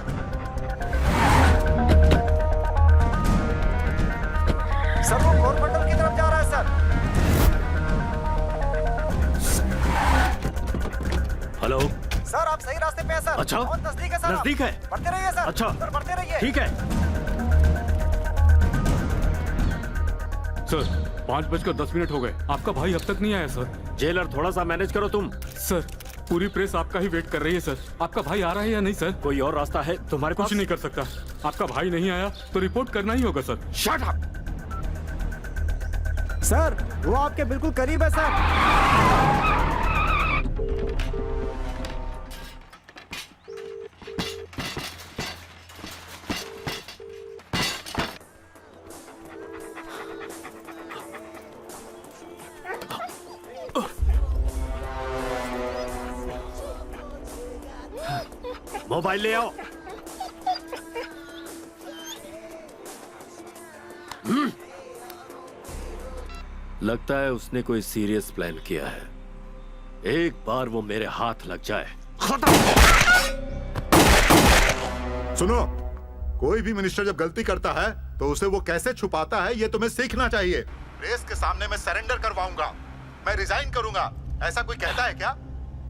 सर वो कोरमंडल की तरफ जा रहा है सर। हेलो सर आप सही रास्ते पे हैं सर। अच्छा। बहुत नजदीक है सर। नजदीक है। बढ़ते रहिए सर। अच्छा। सर बढ़ते रहिए। ठीक है। सर 5:10 हो गए, आपका भाई अब तक नहीं आया सर। जेलर थोड़ा सा मैनेज करो तुम। सर पूरी प्रेस आपका ही वेट कर रही है सर। आपका भाई आ रहा है या नहीं सर? कोई और रास्ता है तुम्हारे पास? कुछ नहीं कर सकता। आपका भाई नहीं आया तो रिपोर्ट करना ही होगा सर। Shut up. सर वो आपके बिल्कुल करीब है सर। मोबाइल ले आओ। लगता है उसने कोई सीरियस प्लान किया है। एक बार वो मेरे हाथ लग जाए खत्म। सुनो, कोई भी मिनिस्टर जब गलती करता है तो उसे वो कैसे छुपाता है ये तुम्हें सीखना चाहिए। प्रेस के सामने मैं सरेंडर करवाऊंगा, मैं रिजाइन करूंगा, ऐसा कोई कहता है क्या?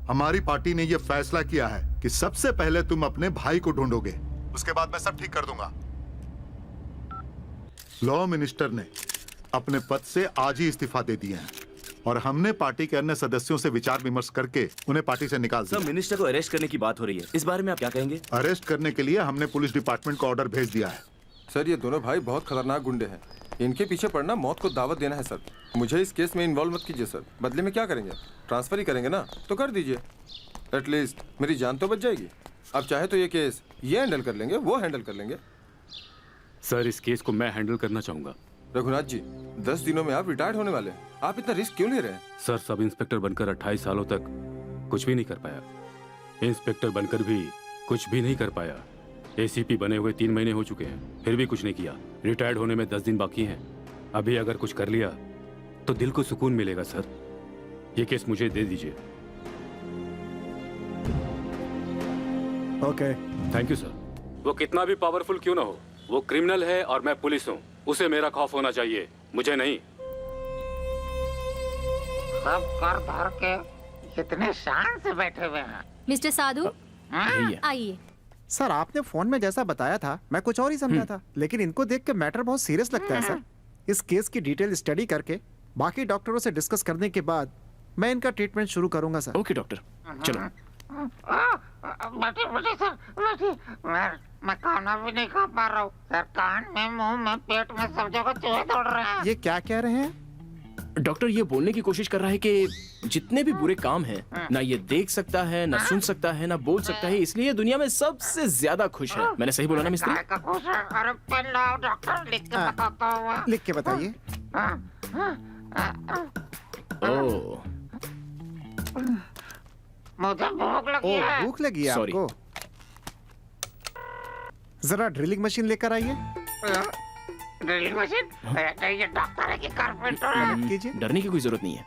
हमारी पार्टी ने ये फैसला किया है कि सबसे पहले तुम अपने भाई को ढूंढोगे, उसके बाद मैं सब ठीक कर दूंगा। लॉ मिनिस्टर ने अपने पद से आज ही इस्तीफा दे दिए हैं और हमने पार्टी के अन्य सदस्यों से विचार विमर्श करके उन्हें पार्टी से निकाल दिया। सर मिनिस्टर को अरेस्ट करने की बात हो रही है, इस बारे में आप क्या कहेंगे? अरेस्ट करने के लिए हमने पुलिस डिपार्टमेंट को ऑर्डर भेज दिया है। सर ये दोनों भाई बहुत खतरनाक गुंडे हैं, इनके पीछे पड़ना मौत को दावत देना है सर। मुझे इस केस में इन्वॉल्व मत कीजिए सर। बदले में क्या करेंगे? ट्रांसफर ही करेंगे ना, तो कर दीजिए, एटलीस्ट मेरी जान तो बच जाएगी। अब चाहे तो ये केस ये हैंडल कर लेंगे, वो हैंडल कर लेंगे। सर इस केस को मैं हैंडल करना चाहूंगा। रघुनाथ जी 10 दिनों में आप रिटायर्ड होने वाले हैं, आप इतना रिस्क क्यों ले रहे हैं? सर सब इंस्पेक्टर बनकर 28 सालों तक कुछ भी नहीं कर पाया, इंस्पेक्टर बनकर भी कुछ भी नहीं कर पाया। एसीपी बने हुए 3 महीने हो चुके हैं, फिर भी कुछ नहीं किया। रिटायर्ड होने में 10 दिन बाकी हैं। अभी अगर कुछ कर लिया तो दिल को सुकून मिलेगा सर। ये केस मुझे दे दीजिए। Okay thank you sir. वो कितना भी पावरफुल क्यों ना हो, वो क्रिमिनल है और मैं पुलिस हूँ, उसे मेरा खौफ होना चाहिए, मुझे नहीं। सब कर धर के कितने शान से बैठे हुए हैं। मिस्टर साधु आइए। सर आपने फोन में जैसा बताया था मैं कुछ और ही समझा था, लेकिन इनको देख के मैटर बहुत सीरियस लगता है सर। इस केस की डिटेल स्टडी करके बाकी डॉक्टरों से डिस्कस करने के बाद मैं इनका ट्रीटमेंट शुरू करूंगा सर। ओके डॉक्टर, चलो। बैठिए सर, बैठिए। मैं खाना भी नहीं खा पा रहा हूँ सर, कान में, मुंह में, पेट में सब जगह चूहे दौड़ रहे हैं। ये क्या कह रहे हैं? डॉक्टर ये बोलने की कोशिश कर रहा है कि जितने भी बुरे काम हैं ना ये देख सकता है, ना सुन सकता है, ना बोल सकता है, इसलिए दुनिया में सबसे ज्यादा खुश है। मैंने सही बोला ना मिस्त्री? काय का खुश है? अरे पेन लाओ डॉक्टर, लिख के बताता हूँ। लिख के बताइए। ओह मुझे भूख लगी है। भूख लगी है Sorry. आपको? जरा ड्रिलिंग मशीन लेकर आइए। Drilling machine? ये डॉक्टर है कि कारपेंटर है? कीजिए। डरने की कोई जरूरत नहीं है।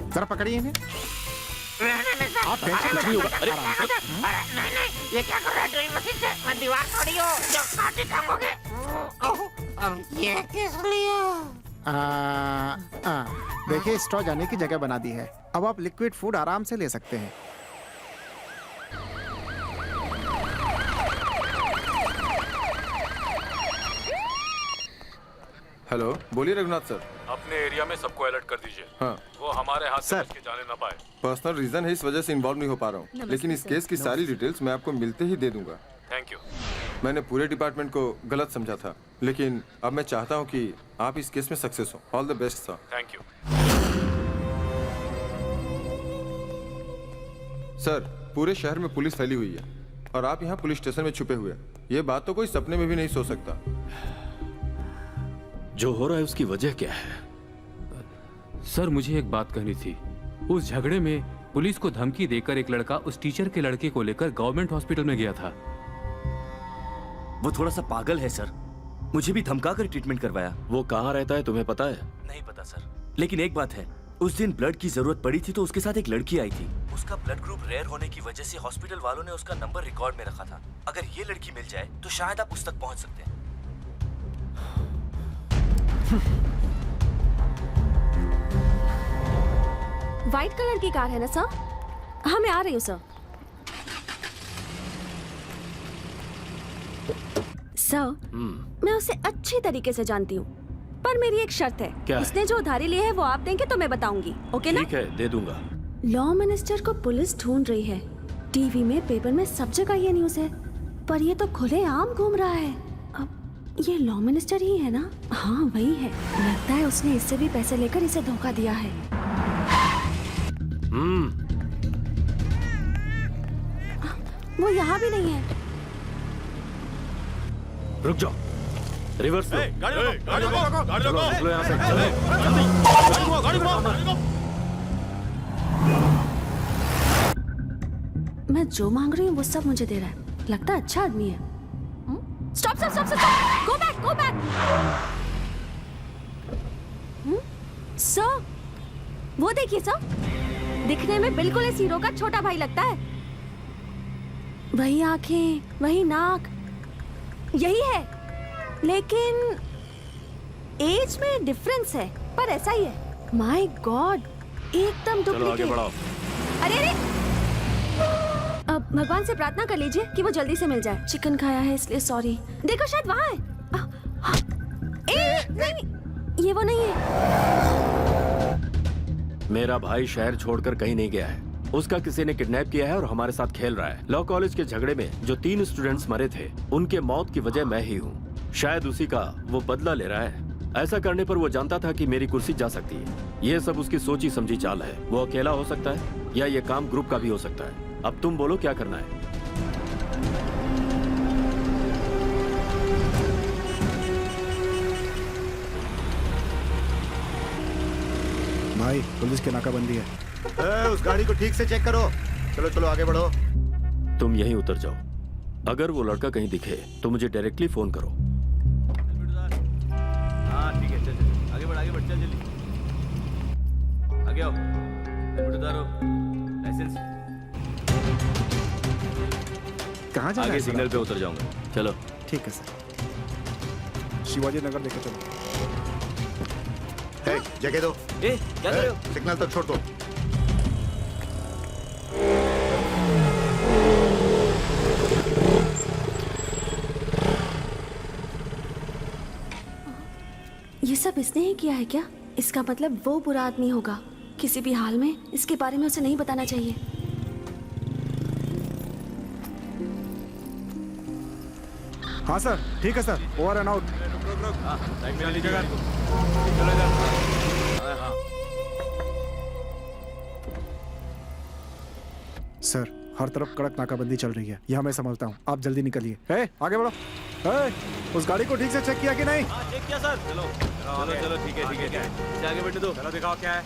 जरा पकड़िए इन्हें। नहीं, आप टेंशन कुछ नहीं होगा। अरे नहीं, ये क्या कर रहा है ड्रिलिंग मशीन से? मैं दीवार तोड़ी हो जो काटे टांगोगे। ये किस लिए? देखिए स्ट्रॉ जाने की जगह बना दी है, अब आप लिक्विड फूड आराम से ले सकते हैं। हेलो, बोलिए रघुनाथ सर। अपने एरिया में सबको अलर्ट कर दीजिए। हाँ वो हमारे हाथ से सर। बच के जाने ना पाए। पर्सनल रीजन है, इस वजह से इन्वॉल्व नहीं हो पा रहा हूँ, लेकिन इस केस की सारी डिटेल्स मैं आपको मिलते ही दे दूंगा। Thank you. मैंने पूरे डिपार्टमेंट को गलत समझा था, लेकिन अब मैं चाहता हूँ कि आप इस केस में सक्सेस हो। All the best sir. Thank you. Sir पूरे शहर में पुलिस फैली हुई है और आप यहाँ पुलिस स्टेशन में छुपे हुए हैं। ये बात तो कोई सपने में भी नहीं सोच सकता। जो हो रहा है उसकी वजह क्या है? सर मुझे एक बात कहनी थी। उस झगड़े में पुलिस को धमकी देकर एक लड़का उस टीचर के लड़के को लेकर गवर्नमेंट हॉस्पिटल में गया था। वो थोड़ा सा पागल है सर, मुझे भी धमका कर ट्रीटमेंट करवाया। वो कहाँ रहता है तुम्हें पता है? नहीं पता सर, लेकिन एक बात है, उस दिन ब्लड की जरूरत पड़ी थी तो उसके साथ एक लड़की आई थी। उसका ब्लड ग्रुप रेयर होने की वजह से हॉस्पिटल वालों ने उसका नंबर रिकॉर्ड में रखा था। अगर ये लड़की मिल जाए तो शायद आप उस तक पहुंच सकते हैं। व्हाइट कलर की कार है ना सर? हाँ मैं आ रही हूँ सर। सर मैं उसे अच्छी तरीके से जानती हूँ, पर मेरी एक शर्त है। क्या है? उसने जो उधारी ली है वो आप देंगे तो मैं बताऊंगी, ओके ना? ठीक है, दे दूंगा। लॉ मिनिस्टर को पुलिस ढूंढ रही है। टीवी में, पेपर में, सब जगह ये न्यूज़ है, पर ये तो खुलेआम घूम रहा है। अब ये लॉ मिनिस्टर ही है ना? हाँ वही है। लगता है उसने इससे भी पैसे लेकर इसे धोखा दिया है। वो यहाँ भी नहीं है। रुक जाओ, रिवर्स लो। गाड़ी रोको, गाड़ी रोको, गाड़ी रोको, निकलो यहाँ से। गाड़ी घुमाओ, गाड़ी घुमाओ। मैं जो मांग रही हूँ वो सब मुझे दे रहा है। लगता है अच्छा आदमी है। Stop stop stop stop, go back go back. Sir वो देखिए सर, दिखने में बिल्कुल इस हीरो का छोटा भाई लगता है। वही आंखें, वही नाक, यही है, लेकिन एज में डिफरेंस है, पर ऐसा ही है। माय गॉड, एकदम चलो आगे डुप्लीकेट। बढ़ाओ। अरे अरे, अब भगवान से प्रार्थना कर लीजिए कि वो जल्दी से मिल जाए। चिकन खाया है इसलिए सॉरी। देखो शायद वहाँ है। नहीं नहीं, ये वो नहीं है। मेरा भाई शहर छोड़कर कहीं नहीं गया है। उसका किसी ने किडनैप किया है और हमारे साथ खेल रहा है। लॉ कॉलेज के झगड़े में जो 3 स्टूडेंट्स मरे थे, उनके मौत की वजह मैं ही हूँ। शायद उसी का वो बदला ले रहा है। ऐसा करने पर वो जानता था कि मेरी कुर्सी जा सकती है। ये सब उसकी सोची समझी चाल है। वो अकेला हो सकता है या ये काम ग्रुप का भी हो सकता है। अब तुम बोलो क्या करना है। भाई पुलिस की नाकाबंदी है। उस गाड़ी को ठीक से चेक करो। चलो चलो आगे बढ़ो। तुम यहीं उतर जाओ। अगर वो लड़का कहीं दिखे तो मुझे डायरेक्टली फोन करो। हाँ ठीक है, चल आगे बढ़ चल जल्दी। आगे आओ, उतारो लाइसेंस। कहाँ जा रहा आगे है सर? सिग्नल पे उतर जाऊंगा। चलो ठीक है सर। शिवाजी नगर लेके चलो। हे, जगह दो। क्या कर रहे हो? सिग्नल तक छोड़ दो। ये सब इसने ही किया है क्या? इसका मतलब वो बुरा आदमी होगा। किसी भी हाल में इसके बारे में उसे नहीं बताना चाहिए। हाँ सर, ठीक है sir, over and out. Sir हर तरफ कड़क नाकाबंदी चल रही है। यहाँ मैं संभालता हूँ, आप जल्दी निकलिए। हे, आगे बढ़ो। हे, उस गाड़ी को ठीक से चेक किया कि नहीं? चेक किया सर। चलो चलो ठीक है। आगे बैठे दो। चलो दिखाओ क्या है।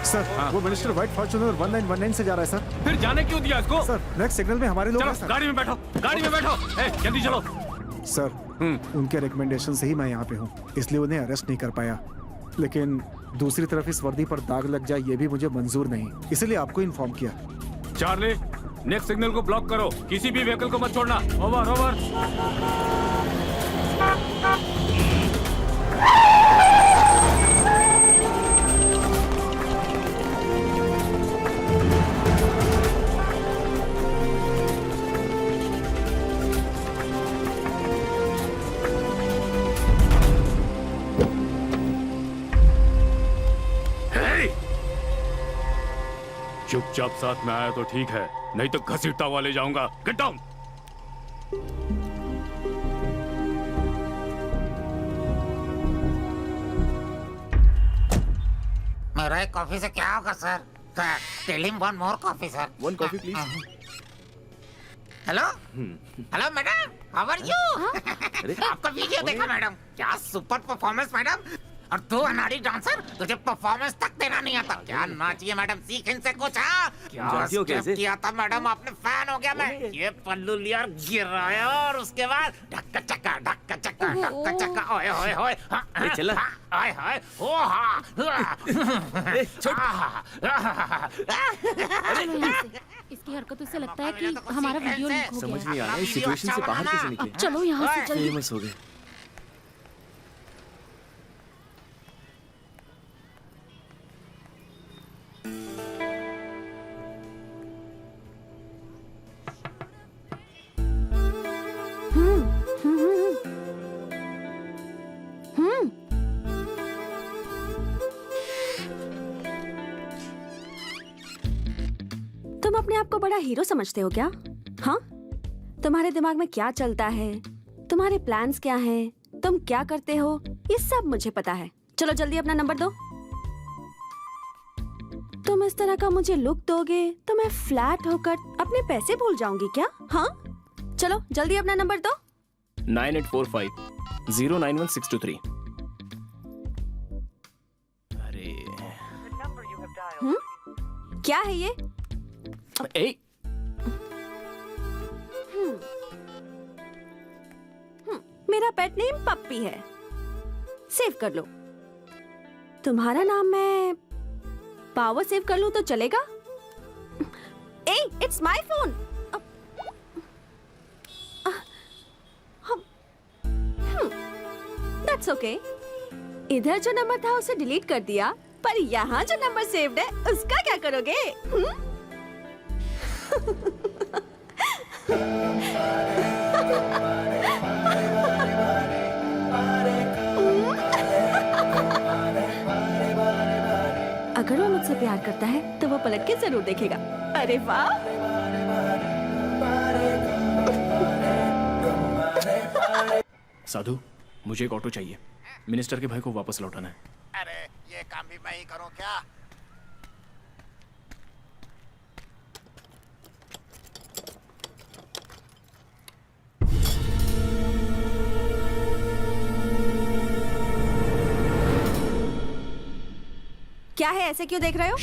सर वो मिनिस्टर व्हाइट फॉर्च्यूनर 1919 से जा रहा है सर। फिर जाने क्यों दिया इसको? सर नेक्स्ट सिग्नल में हमारे लोग हैं चलो सर। गाड़ी में बैठो, गाड़ी में बैठो। जल्दी चलो। सर उनके रिकमेंडेशन से ही मैं यहाँ पे हूँ, इसलिए उन्हें अरेस्ट नहीं कर पाया। लेकिन दूसरी तरफ इस वर्दी पर दाग लग जाए ये भी मुझे मंजूर नहीं, इसलिए आपको इन्फॉर्म किया। चार्ली, नेक्स्ट सिग्नल को ब्लॉक करो। किसी भी व्हीकल को मत छोड़ना। Over over. चुपचाप साथ में आया तो ठीक है, नहीं तो घसीटता हुआ ले जाऊंगा। Get down. मेरा एक कॉफी से क्या होगा sir? Tell him one more coffee sir. One coffee please. Hello hello madam, how are you? आपका वीडियो देखा मैडम, क्या सुपर परफॉर्मेंस मैडम। और तू अनाड़ी डांसर, तुझे परफॉर्मेंस तक देना नहीं आता क्या? नाचिए मैडम, सीख इनसे कुछ। हाँ क्या जानती हो कैसे? किया था मैडम, आपने फैन हो गया मैं। ये पल्लू लिया और गिराया और उसके बाद ढक्का चक्का ढक्का चक्का ढक्का चक्का। ओए ओए ओए ए, चला। आए हाय ओ हा। इसकी हरकतों से लगता है कि हमारा वीडियो लीक हो समझ गया। नहीं आ रहा है इस सिचुएशन से बाहर कैसे निकले। चलो यहाँ से जल्दी। फेमस हो गए। तुम अपने आप को बड़ा हीरो समझते हो क्या? हाँ, तुम्हारे दिमाग में क्या चलता है, तुम्हारे प्लान्स क्या हैं, तुम क्या करते हो, ये सब मुझे पता है। चलो जल्दी अपना नंबर दो। तुम इस तरह का मुझे लुक दोगे तो मैं फ्लैट होकर अपने पैसे भूल जाऊंगी क्या? हाँ, चलो जल्दी अपना नंबर दो। 9845-091623। अरे क्या है ये? ए मेरा पेट नेम पप्पी है, सेव कर लो। तुम्हारा नाम मैं पावर सेव कर लूं तो चलेगा? ए, it's my phone. That's okay. इधर जो नंबर था उसे डिलीट कर दिया, पर यहाँ जो नंबर सेव्ड है उसका क्या करोगे? अगर वो मुझसे प्यार करता है तो वो पलट के जरूर देखेगा। अरे वाह! साधु, मुझे एक ऑटो चाहिए। मिनिस्टर के भाई को वापस लौटाना है। अरे ये काम भी मैं ही करूं क्या? क्या है, ऐसे क्यों देख रहे हो?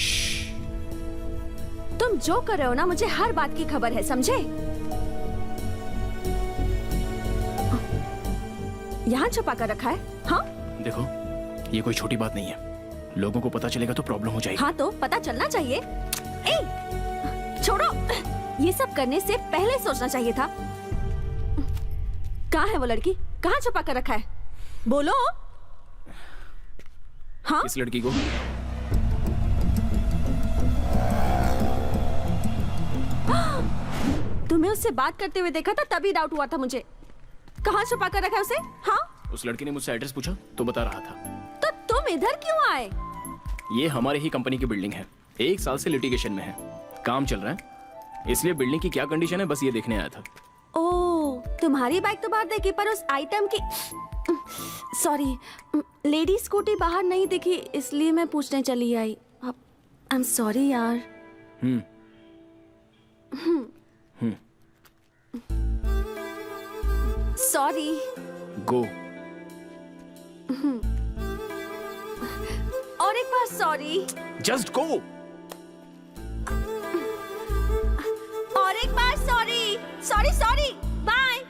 तुम जो कर रहे हो ना, मुझे हर बात की खबर है, समझे? यहाँ छुपा कर रखा है? हाँ? देखो, ये कोई छोटी बात नहीं है। लोगों को पता चलेगा तो प्रॉब्लम हो जाएगी। हाँ तो पता चलना चाहिए। ए, छोड़ो। ये सब करने से पहले सोचना चाहिए था। कहाँ है वो लड़की? कहाँ छुपा कर रखा है? बोलो। हाँ? इस लड़की को तुम्हें उससे बात करते हुए देखा था, तभी डाउट हुआ था मुझे। कहाँ छुपा कर रखा है उसे? हाँ? उस लड़की ने मुझसे एड्रेस पूछा तो बता रहा था। तो तुम इधर क्यों आए? ये हमारे ही कंपनी की बिल्डिंग है। 1 साल से लिटिगेशन में है, काम चल रहा है, इसलिए बिल्डिंग की क्या कंडीशन है बस ये देखने आया था। ओह, तुम्हारी बाइक तो बाहर देखी, पर उस आइटम की सॉरी लेडी स्कूटी बाहर नहीं दिखी, इसलिए मैं पूछने चली आई। आई एम सॉरी यार। सॉरी। गो। और एक बार सॉरी। Just go. और एक बार sorry. Sorry sorry, bye.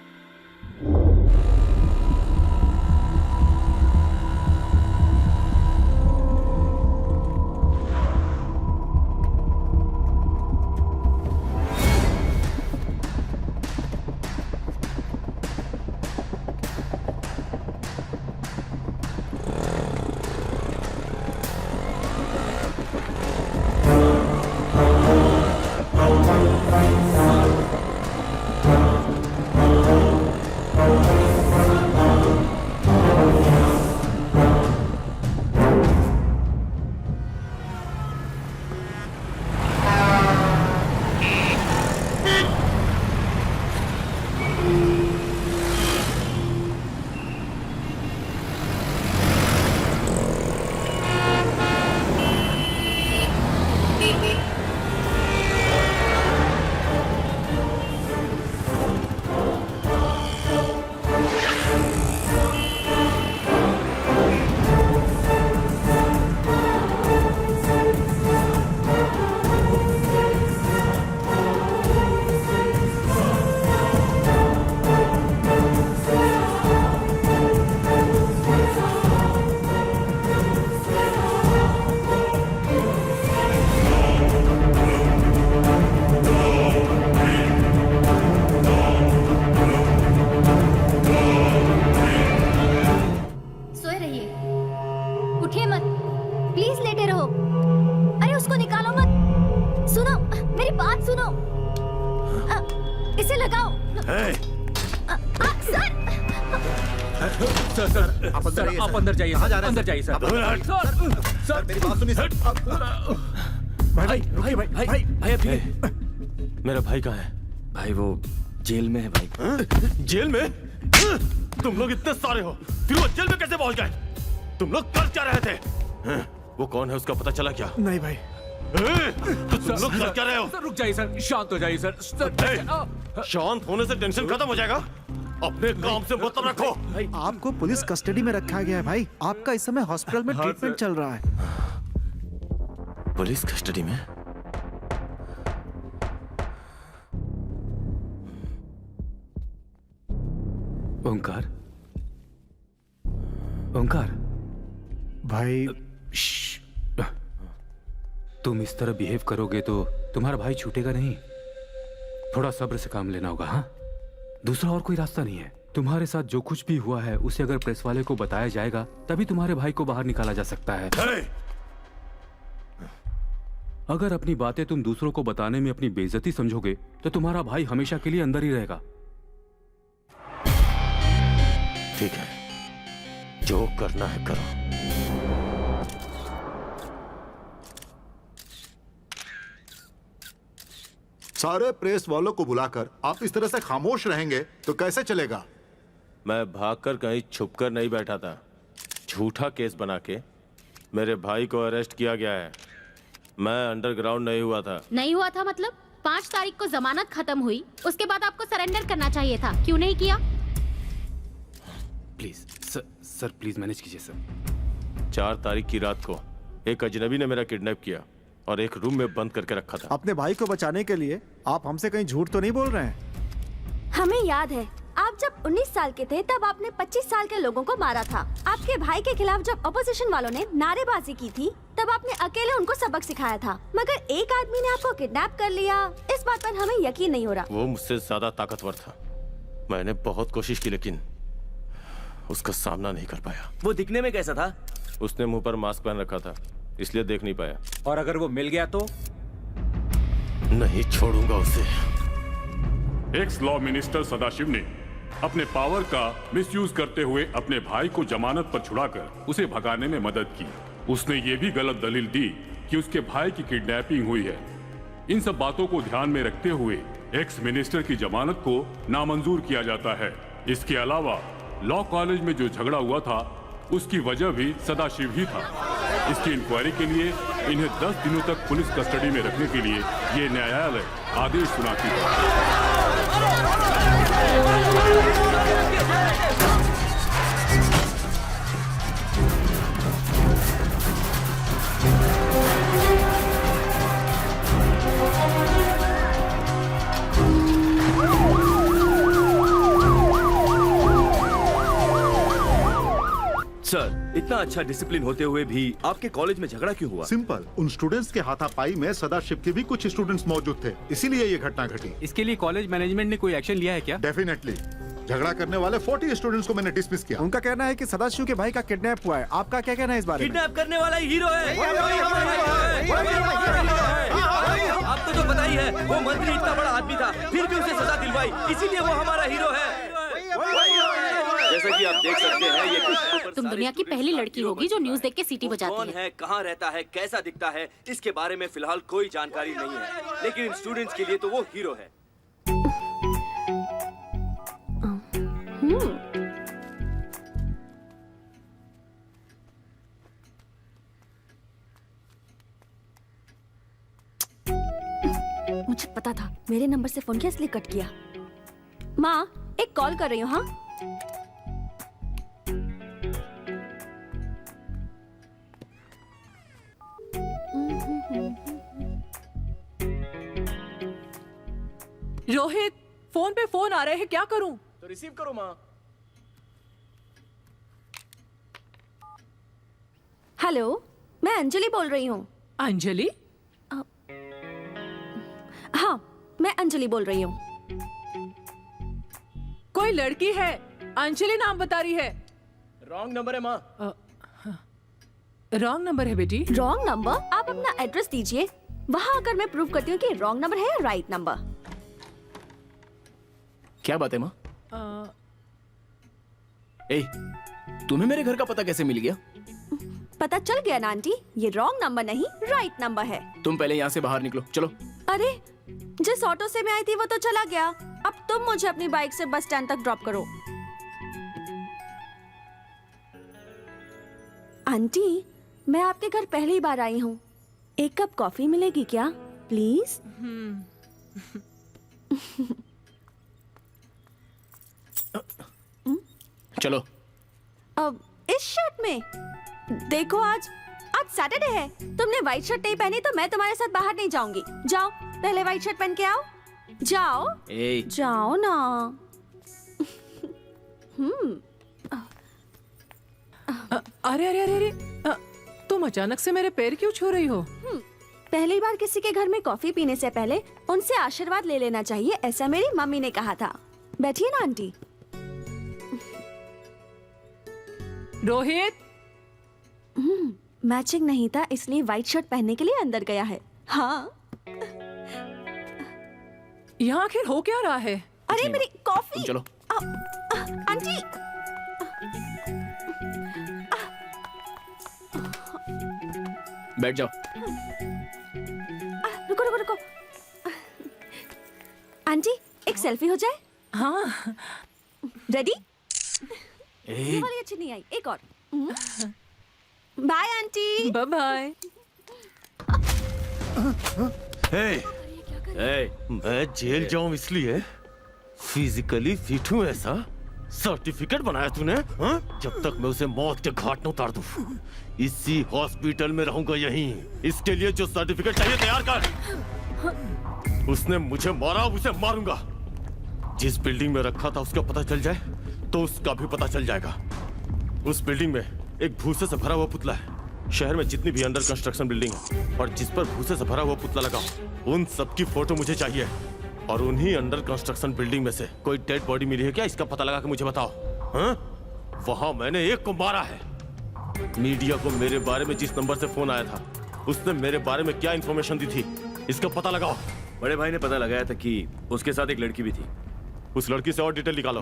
Please लेटे रहो। अरे उसको निकालो मत। सुनो, मेरी बात सुनो। इसे लगाओ। सर सर आप अंदर जाइए। कहाँ जा रहे हैं? अंदर जाइए सर। सर मेरी बात सुनिए सर। भाई भाई भाई भाई भाई अभी मेरा भाई कहाँ है? भाई वो जेल में है भाई। जेल में? तुम लोग इतने सारे हो, फिर वो जेल में कैसे पहुंच गए? तुम लोग कर क्या रहे थे? वो कौन है, उसका पता चला क्या? नहीं भाई। तो तुम लोग कर क्या रहे हो? सर रुक जाइए सर, शांत हो जाइए सर। शांत होने से टेंशन खत्म हो जाएगा। अपने काम से मतलब रखो। आपको पुलिस कस्टडी में रखा गया है भाई। आपका इस समय हॉस्पिटल में ट्रीटमेंट चल रहा है। पुलिस कस्टडी में? ओंकार, ओंकार भाई तुम इस तरह बिहेव करोगे तो तुम्हारा भाई छूटेगा नहीं। थोड़ा सब्र से काम लेना होगा। हाँ, दूसरा और कोई रास्ता नहीं है। तुम्हारे साथ जो कुछ भी हुआ है उसे अगर प्रेस वाले को बताया जाएगा तभी तुम्हारे भाई को बाहर निकाला जा सकता है। अगर अपनी बातें तुम दूसरों को बताने में अपनी बेइज्जती समझोगे तो तुम्हारा भाई हमेशा के लिए अंदर ही रहेगा। ठीक है, जो करना है करो। सारे प्रेस वालों को बुलाकर आप इस तरह से खामोश रहेंगे तो कैसे चलेगा? मैं भागकर कहीं छुपकर नहीं बैठा था। झूठा केस बना के मेरे भाई को अरेस्ट किया गया है। मैं अंडरग्राउंड नहीं हुआ था। नहीं हुआ था मतलब? 5 तारीख को जमानत खत्म हुई, उसके बाद आपको सरेंडर करना चाहिए था, क्यों नहीं किया? प्लीज सर प्लीज मैनेज कीजिए सर। 4 तारीख की रात को एक अजनबी ने मेरा किडनैप किया और एक रूम में बंद करके रखा था। अपने भाई को बचाने के लिए आप हमसे कहीं झूठ तो नहीं बोल रहे हैं? हमें याद है, आप जब 19 साल के थे तब आपने 25 साल के लोगों को मारा था। आपके भाई के खिलाफ जब अपोजिशन वालों ने नारेबाजी की थी तब आपने अकेले उनको सबक सिखाया था। मगर एक आदमी ने आपको किडनैप कर लिया, इस बात पर हमें यकीन नहीं हो रहा। वो मुझसे ज्यादा ताकतवर था। मैंने बहुत कोशिश की लेकिन उसका सामना नहीं कर पाया। वो दिखने में कैसा था? उसने मुंह पर मास्क पहन रखा था, इसलिए देख नहीं पाया। और अगर वो मिल गया तो? नहीं छोड़ूंगा उसे। एक्स लॉ मिनिस्टर सदाशिव ने अपने पावर का मिसयूज करते हुए अपने भाई को जमानत पर छुड़ाकर उसे भगाने में मदद की। उसने ये भी गलत दलील दी कि उसके भाई की किडनैपिंग हुई है। इन सब बातों को ध्यान में रखते हुए एक्स मिनिस्टर की जमानत को नामंजूर किया जाता है। इसके अलावा लॉ कॉलेज में जो झगड़ा हुआ था उसकी वजह भी सदाशिव ही था। इसकी इंक्वायरी के लिए इन्हें 10 दिनों तक पुलिस कस्टडी में रखने के लिए ये न्यायालय आदेश सुनाती है। सर, इतना अच्छा डिसिप्लिन होते हुए भी आपके कॉलेज में झगड़ा क्यों हुआ? सिंपल, उन स्टूडेंट्स के हाथापाई में सदाशिव के भी कुछ स्टूडेंट्स मौजूद थे, इसीलिए ये घटना घटी। इसके लिए कॉलेज मैनेजमेंट ने कोई एक्शन लिया है क्या? डेफिनेटली। झगड़ा करने वाले 40 स्टूडेंट्स को मैंने डिसमिस किया। उनका कहना है कि सदाशिव के भाई का किडनैप हुआ है। आपका क्या कहना है इस बारे में? किडनैप करने वाला हीरो है। आपको तो पता ही है, वो मंत्री इतना बड़ा आदमी था, फिर भी उसे सजा दिलवाई, इसीलिए वो हमारा हीरो है। जैसा कि आप देख सकते हैं, ये तुम दुनिया की पहली लड़की होगी जो न्यूज़ देख के सीटी बजाती कौन है, कहाँ रहता है, कैसा दिखता है, इसके बारे में फिलहाल कोई जानकारी नहीं है, लेकिन स्टूडेंट्स के लिए तो वो हीरो है। मुझे पता था, मेरे नंबर से फोन किया इसलिए कट किया। माँ, एक कॉल कर रही हूँ। हाँ, रोहित, फोन पे फोन आ रहे हैं, क्या करूं? तो रिसीव करो माँ। हेलो, मैं अंजलि बोल रही हूँ। अंजलि? हाँ, मैं अंजलि बोल रही हूँ। कोई लड़की है, अंजलि नाम बता रही है। रॉन्ग नंबर है माँ। रॉन्ग नंबर है बेटी। Wrong number? आप अपना एड्रेस दीजिए, वहाँ आकर मैं प्रूव करती हूँ कि रॉन्ग नंबर है या राइट नंबर। क्या बात है माँ? ए, तुम्हें मेरे घर का पता कैसे मिल गया? पता चल गया ना आंटी, ये रॉन्ग नंबर नहीं राइट नंबर है। तुम पहले यहाँ से बाहर निकलो, चलो। अरे जिस ऑटो से मैं आई थी वो तो चला गया, अब तुम मुझे अपनी बाइक से बस स्टैंड तक ड्रॉप करो। आंटी, मैं आपके घर पहली बार आई हूँ, एक कप कॉफी मिलेगी क्या प्लीज? चलो। अब इस शर्ट में देखो, आज सैटरडे है, तुमने व्हाइट शर्ट नहीं पहनी तो मैं तुम्हारे साथ बाहर नहीं जाऊंगी। जाओ पहले व्हाइट शर्ट पहन के आओ, जाओ जाओ ना। अरे अरे अरे अरे, तुम अचानक से मेरे पैर क्यों छू रही हो? पहली बार किसी के घर में कॉफी पीने से पहले उनसे आशीर्वाद ले लेना चाहिए, ऐसा मेरी मम्मी ने कहा था। बैठिए ना आंटी। रोहित, मैचिंग नहीं था इसलिए व्हाइट शर्ट पहनने के लिए अंदर गया है। हाँ, यहाँ आखिर हो क्या रहा है? अरे मेरी कॉफी। चलो आंटी। बैठ जाओ। रुको रुको रुको। आंटी एक सेल्फी हो जाए? हाँ। रेडी? ये वाली अच्छी नहीं आई, एक और। Bye aunty. Bye bye. मैं जेल जाऊं इसलिए फिजिकली फिट हूं ऐसा सर्टिफिकेट बनाया तूने? हाँ? जब तक मैं उसे मौत के घाट न उतार दूं, इसी हॉस्पिटल में रहूंगा यहीं। इसके लिए जो सर्टिफिकेट चाहिए तैयार कर। उसने मुझे मारा, उसे मारूंगा। जिस बिल्डिंग में रखा था उसका पता चल जाए तो उसका भी पता चल जाएगा। उस बिल्डिंग में एक भूसे से भरा हुआ पुतला है। शहर में जितनी भी अंडर कंस्ट्रक्शन बिल्डिंग है और जिस पर भूसे से भरा हुआ पुतला लगा, उन सबकी फोटो मुझे चाहिए। और उन्हीं अंडर कंस्ट्रक्शन बिल्डिंग में से कोई डेड बॉडी मिली है क्या, इसका पता लगा के मुझे बताओ। हाँ? वहां मैंने एक को मारा है। मीडिया को मेरे बारे में जिस नंबर से फोन आया था उसने मेरे बारे में क्या इंफॉर्मेशन दी थी, इसका पता लगाओ। बड़े भाई ने पता लगाया था कि उसके साथ एक लड़की भी थी। उस लड़की से और डिटेल निकालो।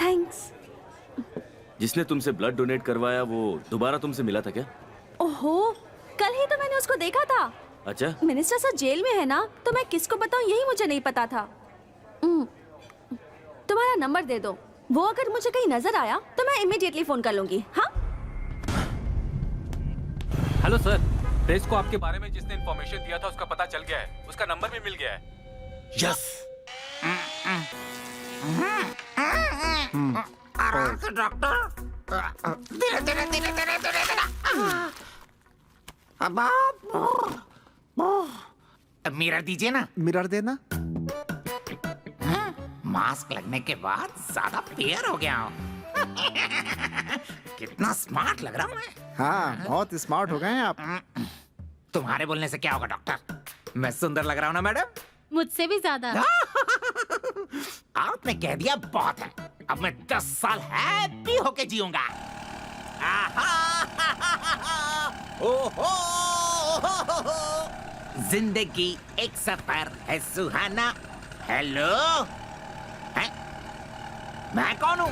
थैंक्स। जिसने तुमसे ब्लड डोनेट करवाया वो दोबारा तुमसे मिला था क्या? ओहो, कल ही तो मैंने उसको देखा था। अच्छा। मिनिस्टर सर जेल में है ना, तो मैं किसको बताऊं यही मुझे नहीं पता था। तुम्हारा नंबर दे दो, वो अगर मुझे कहीं नजर आया तो मैं इमीडिएटली फोन कर लूंगी। हाँ? हेलो सर, प्रेस को आपके बारे में जिसने इन्फॉर्मेशन दिया था उसका पता चल गया है, उसका नंबर भी मिल गया है। यस। आराम से डॉक्टर, धीरे धीरे धीरे धीरे धीरे धीरे। मिरर दीजिए ना। मिरर देना। मास्क लगने के बाद ज्यादा फेयर हो गया हूँ। कितना स्मार्ट लग रहा हूँ मैं। हाँ, बहुत स्मार्ट हो गए हैं आप। तुम्हारे बोलने से क्या होगा डॉक्टर, मैं सुंदर लग रहा हूँ ना मैडम? मुझसे भी ज्यादा। आपने कह दिया बहुत है, अब मैं 10 साल हैप्पी होके जीऊंगा। जिंदगी एक सफर है सुहाना। हेलो, मैं कौन हूँ?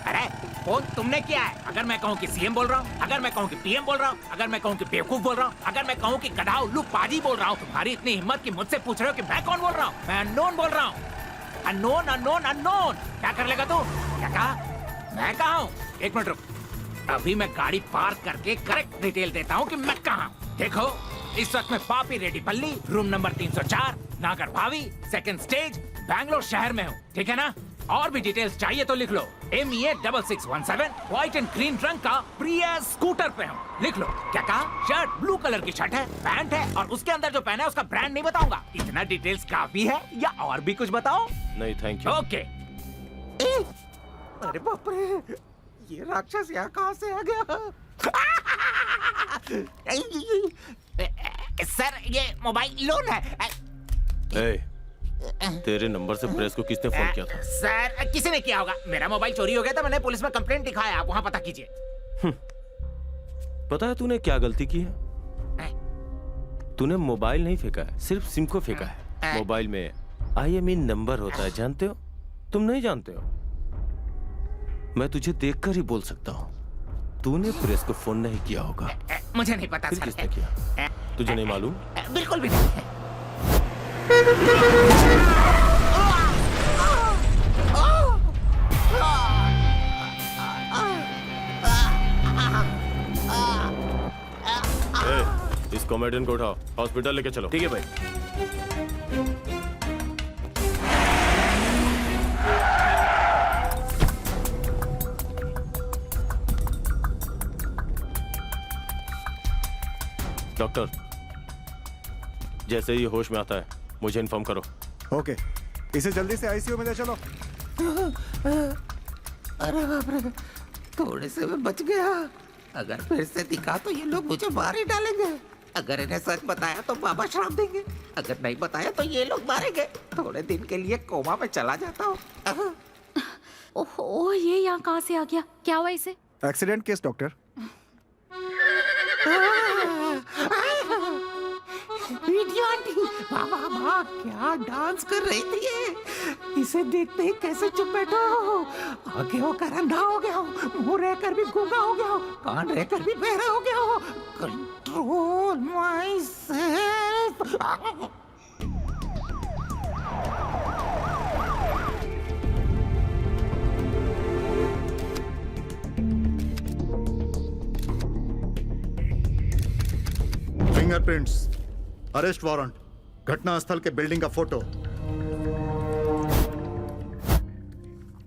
अरे फोन तुमने किया है। अगर मैं कहूँ कि सीएम बोल रहा हूँ, अगर मैं कहूँ कि पीएम बोल रहा हूँ, अगर मैं कहूँ कि बेवकूफ बोल रहा हूँ, अगर मैं कहूँ कि गधा उल्लू पाजी बोल रहा हूँ, तुम्हारी इतनी हिम्मत कि मुझसे पूछ रहे हो कि मैं कौन बोल रहा हूँ? मैं अननोन बोल रहा हूँ। Unknown unknown unknown. क्या कर लेगा तू? क्या कहा? मैं कहा हूँ? एक मिनट रुक, अभी मैं गाड़ी पार्क करके करेक्ट डिटेल देता हूँ कि मैं कहा हूँ। देखो, इस वक्त मैं पापी रेड्डीपल्ली, रूम नंबर 304, नागर भावी, सेकंड स्टेज, बैंगलोर शहर में हूँ। ठीक है ना? और भी डिटेल्स चाहिए तो लिख लो। MEA6617 व्हाइट एंड ग्रीन रंग का प्रियस स्कूटर पे हूँ। लिख लो। क्या कहा? शर्ट ब्लू कलर की शर्ट है, पैंट है, और उसके अंदर जो पहना है उसका ब्रांड नहीं बताऊंगा। इतना डिटेल्स काफी है या और भी कुछ बताओ? नहीं थैंक यू। ओके। अरे बाप रे, ये राक्षस यहाँ कहाँ से आ गया? सर ये मोबाइल लोन है। तेरे नंबर से प्रेस को किसने फोन किया था? सर किसी ने किया होगा। मेरा मोबाइल चोरी हो गया था, मैंने पुलिस में कंप्लेंट दिखाया, आप वहाँ पता कीजिए। पता है तूने क्या गलती की है? तूने मोबाइल नहीं फेंका है, सिर्फ सिम को फेंका है। मोबाइल में IMEI नंबर होता है, जानते हो? तुम नहीं जानते हो? मैं तुझे देखकर ही बोल सकता हूँ। तूने प्रेस को फोन नहीं किया होगा। मुझे नहीं पता फिर सर। किसने किया? तुझे नहीं मालूम? बिल्कुल भी नहीं। इस कॉमेडियन को उठाओ, हॉस्पिटल लेके चलो। ठीक है भाई। डॉक्टर, जैसे ही होश में आता है मुझे इन्फॉर्म करो। ओके, इसे जल्दी से ICU में ले चलो। अरे बाप रे, थोड़े से मैं बच गया। अगर फिर से दिखा तो ये लोग मुझे मार ही डालेंगे। अगर इन्हें सच बताया तो बाबा श्राप देंगे, अगर नहीं बताया तो ये लोग मारेंगे। थोड़े दिन के लिए कोमा में चला जाता हूँ। ओह, ये यहाँ कहाँ से आ गया? क्या हुआ इसे? Accident case doctor. Video aunty, वाह वाह वाह, क्या डांस कर रही थी ये। इसे देखते ही कैसे चुप बैठो। आगे होकर अंधा हो गया हूँ, मुंह रहकर भी गूंगा हो गया हूँ, कान रहकर भी बहरा हो गया हूँ। Control my self. Fingerprints, arrest warrant, घटनास्थल के बिल्डिंग का फोटो,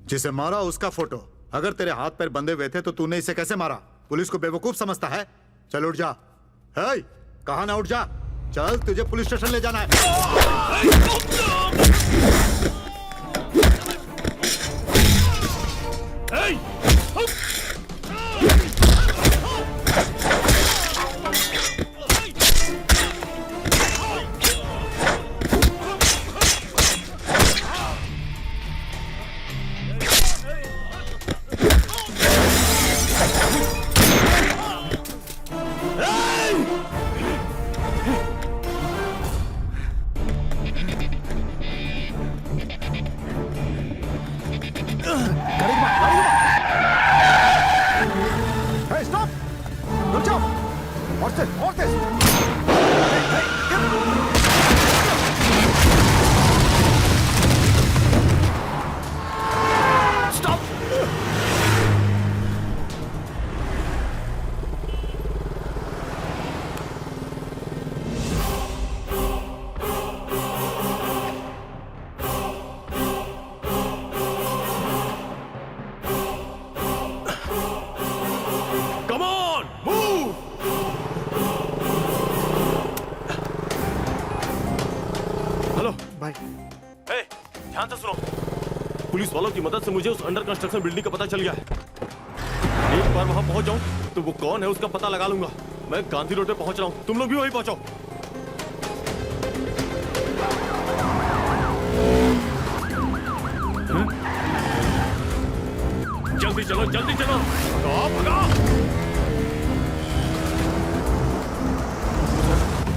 जिसे मारा उसका फोटो। अगर तेरे हाथ पैर बंधे हुए थे तो तूने इसे कैसे मारा? पुलिस को बेवकूफ समझता है? चल उठ जा। हे, कहा ना उठ जा। चल, तुझे पुलिस स्टेशन ले जाना है। ध्यान से सुनो, पुलिस वालों की मदद से मुझे उस अंडर कंस्ट्रक्शन बिल्डिंग का पता चल गया है। एक बार वहां पहुंच जाऊं तो वो कौन है उसका पता लगा लूंगा। मैं गांधी रोड पे पहुंच रहा हूं, तुम लोग भी वहीं पहुंचो। जल्दी चलो, जल्दी चलो। भगाओ।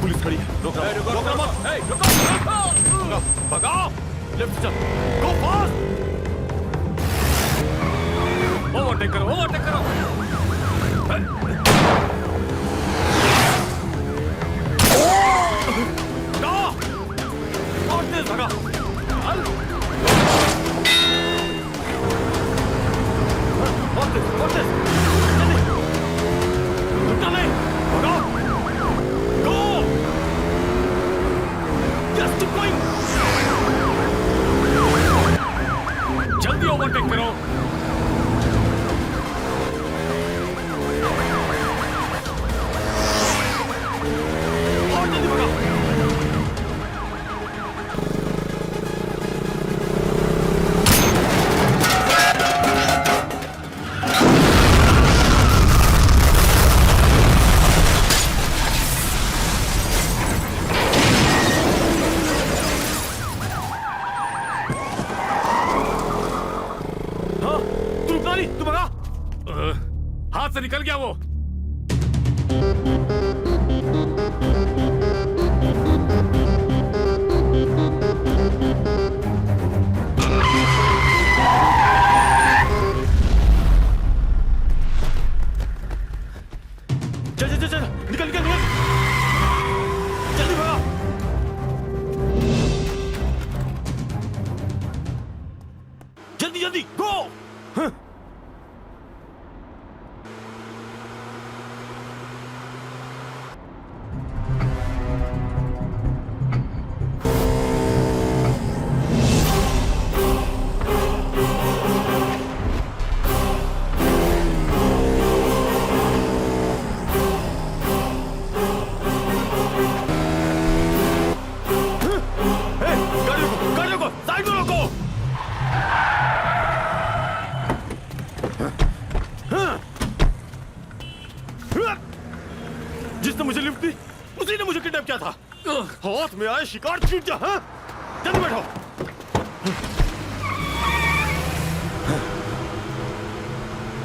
पुलिस खड़ी है, रोक मत। भगाओ, लेफ्ट चल, गो फास्ट। ओवरटेक करो, ओवरटेक करो। और तेज भगा। और तेज, जल्दी। रुकना नहीं, भगाओ। गो। Just keep going. जल्दी ओवरटेक करो। जिसने मुझे लिफ्ट दी उसी ने मुझे किडनैप किया था। हाथ में आए शिकार छूट जा। हाँ? जल्दी बैठो।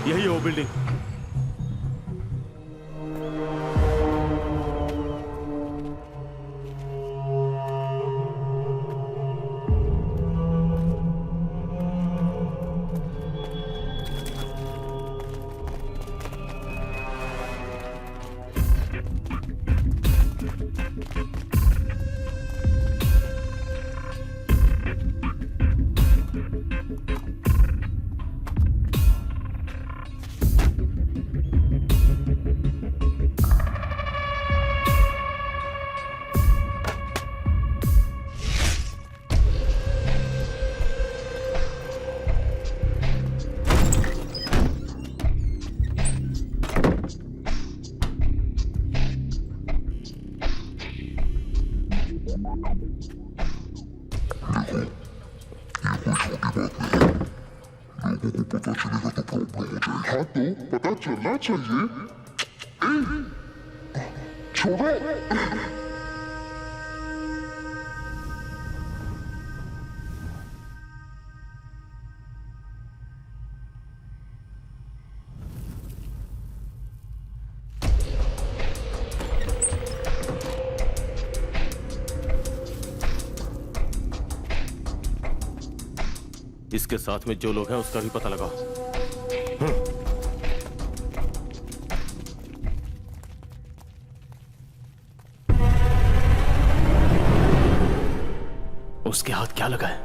यही है वो बिल्डिंग। पता चलना चाहिए। छोड़ो। इसके साथ में जो लोग हैं उसका भी पता लगाओ। उसके हाथ क्या लगा है?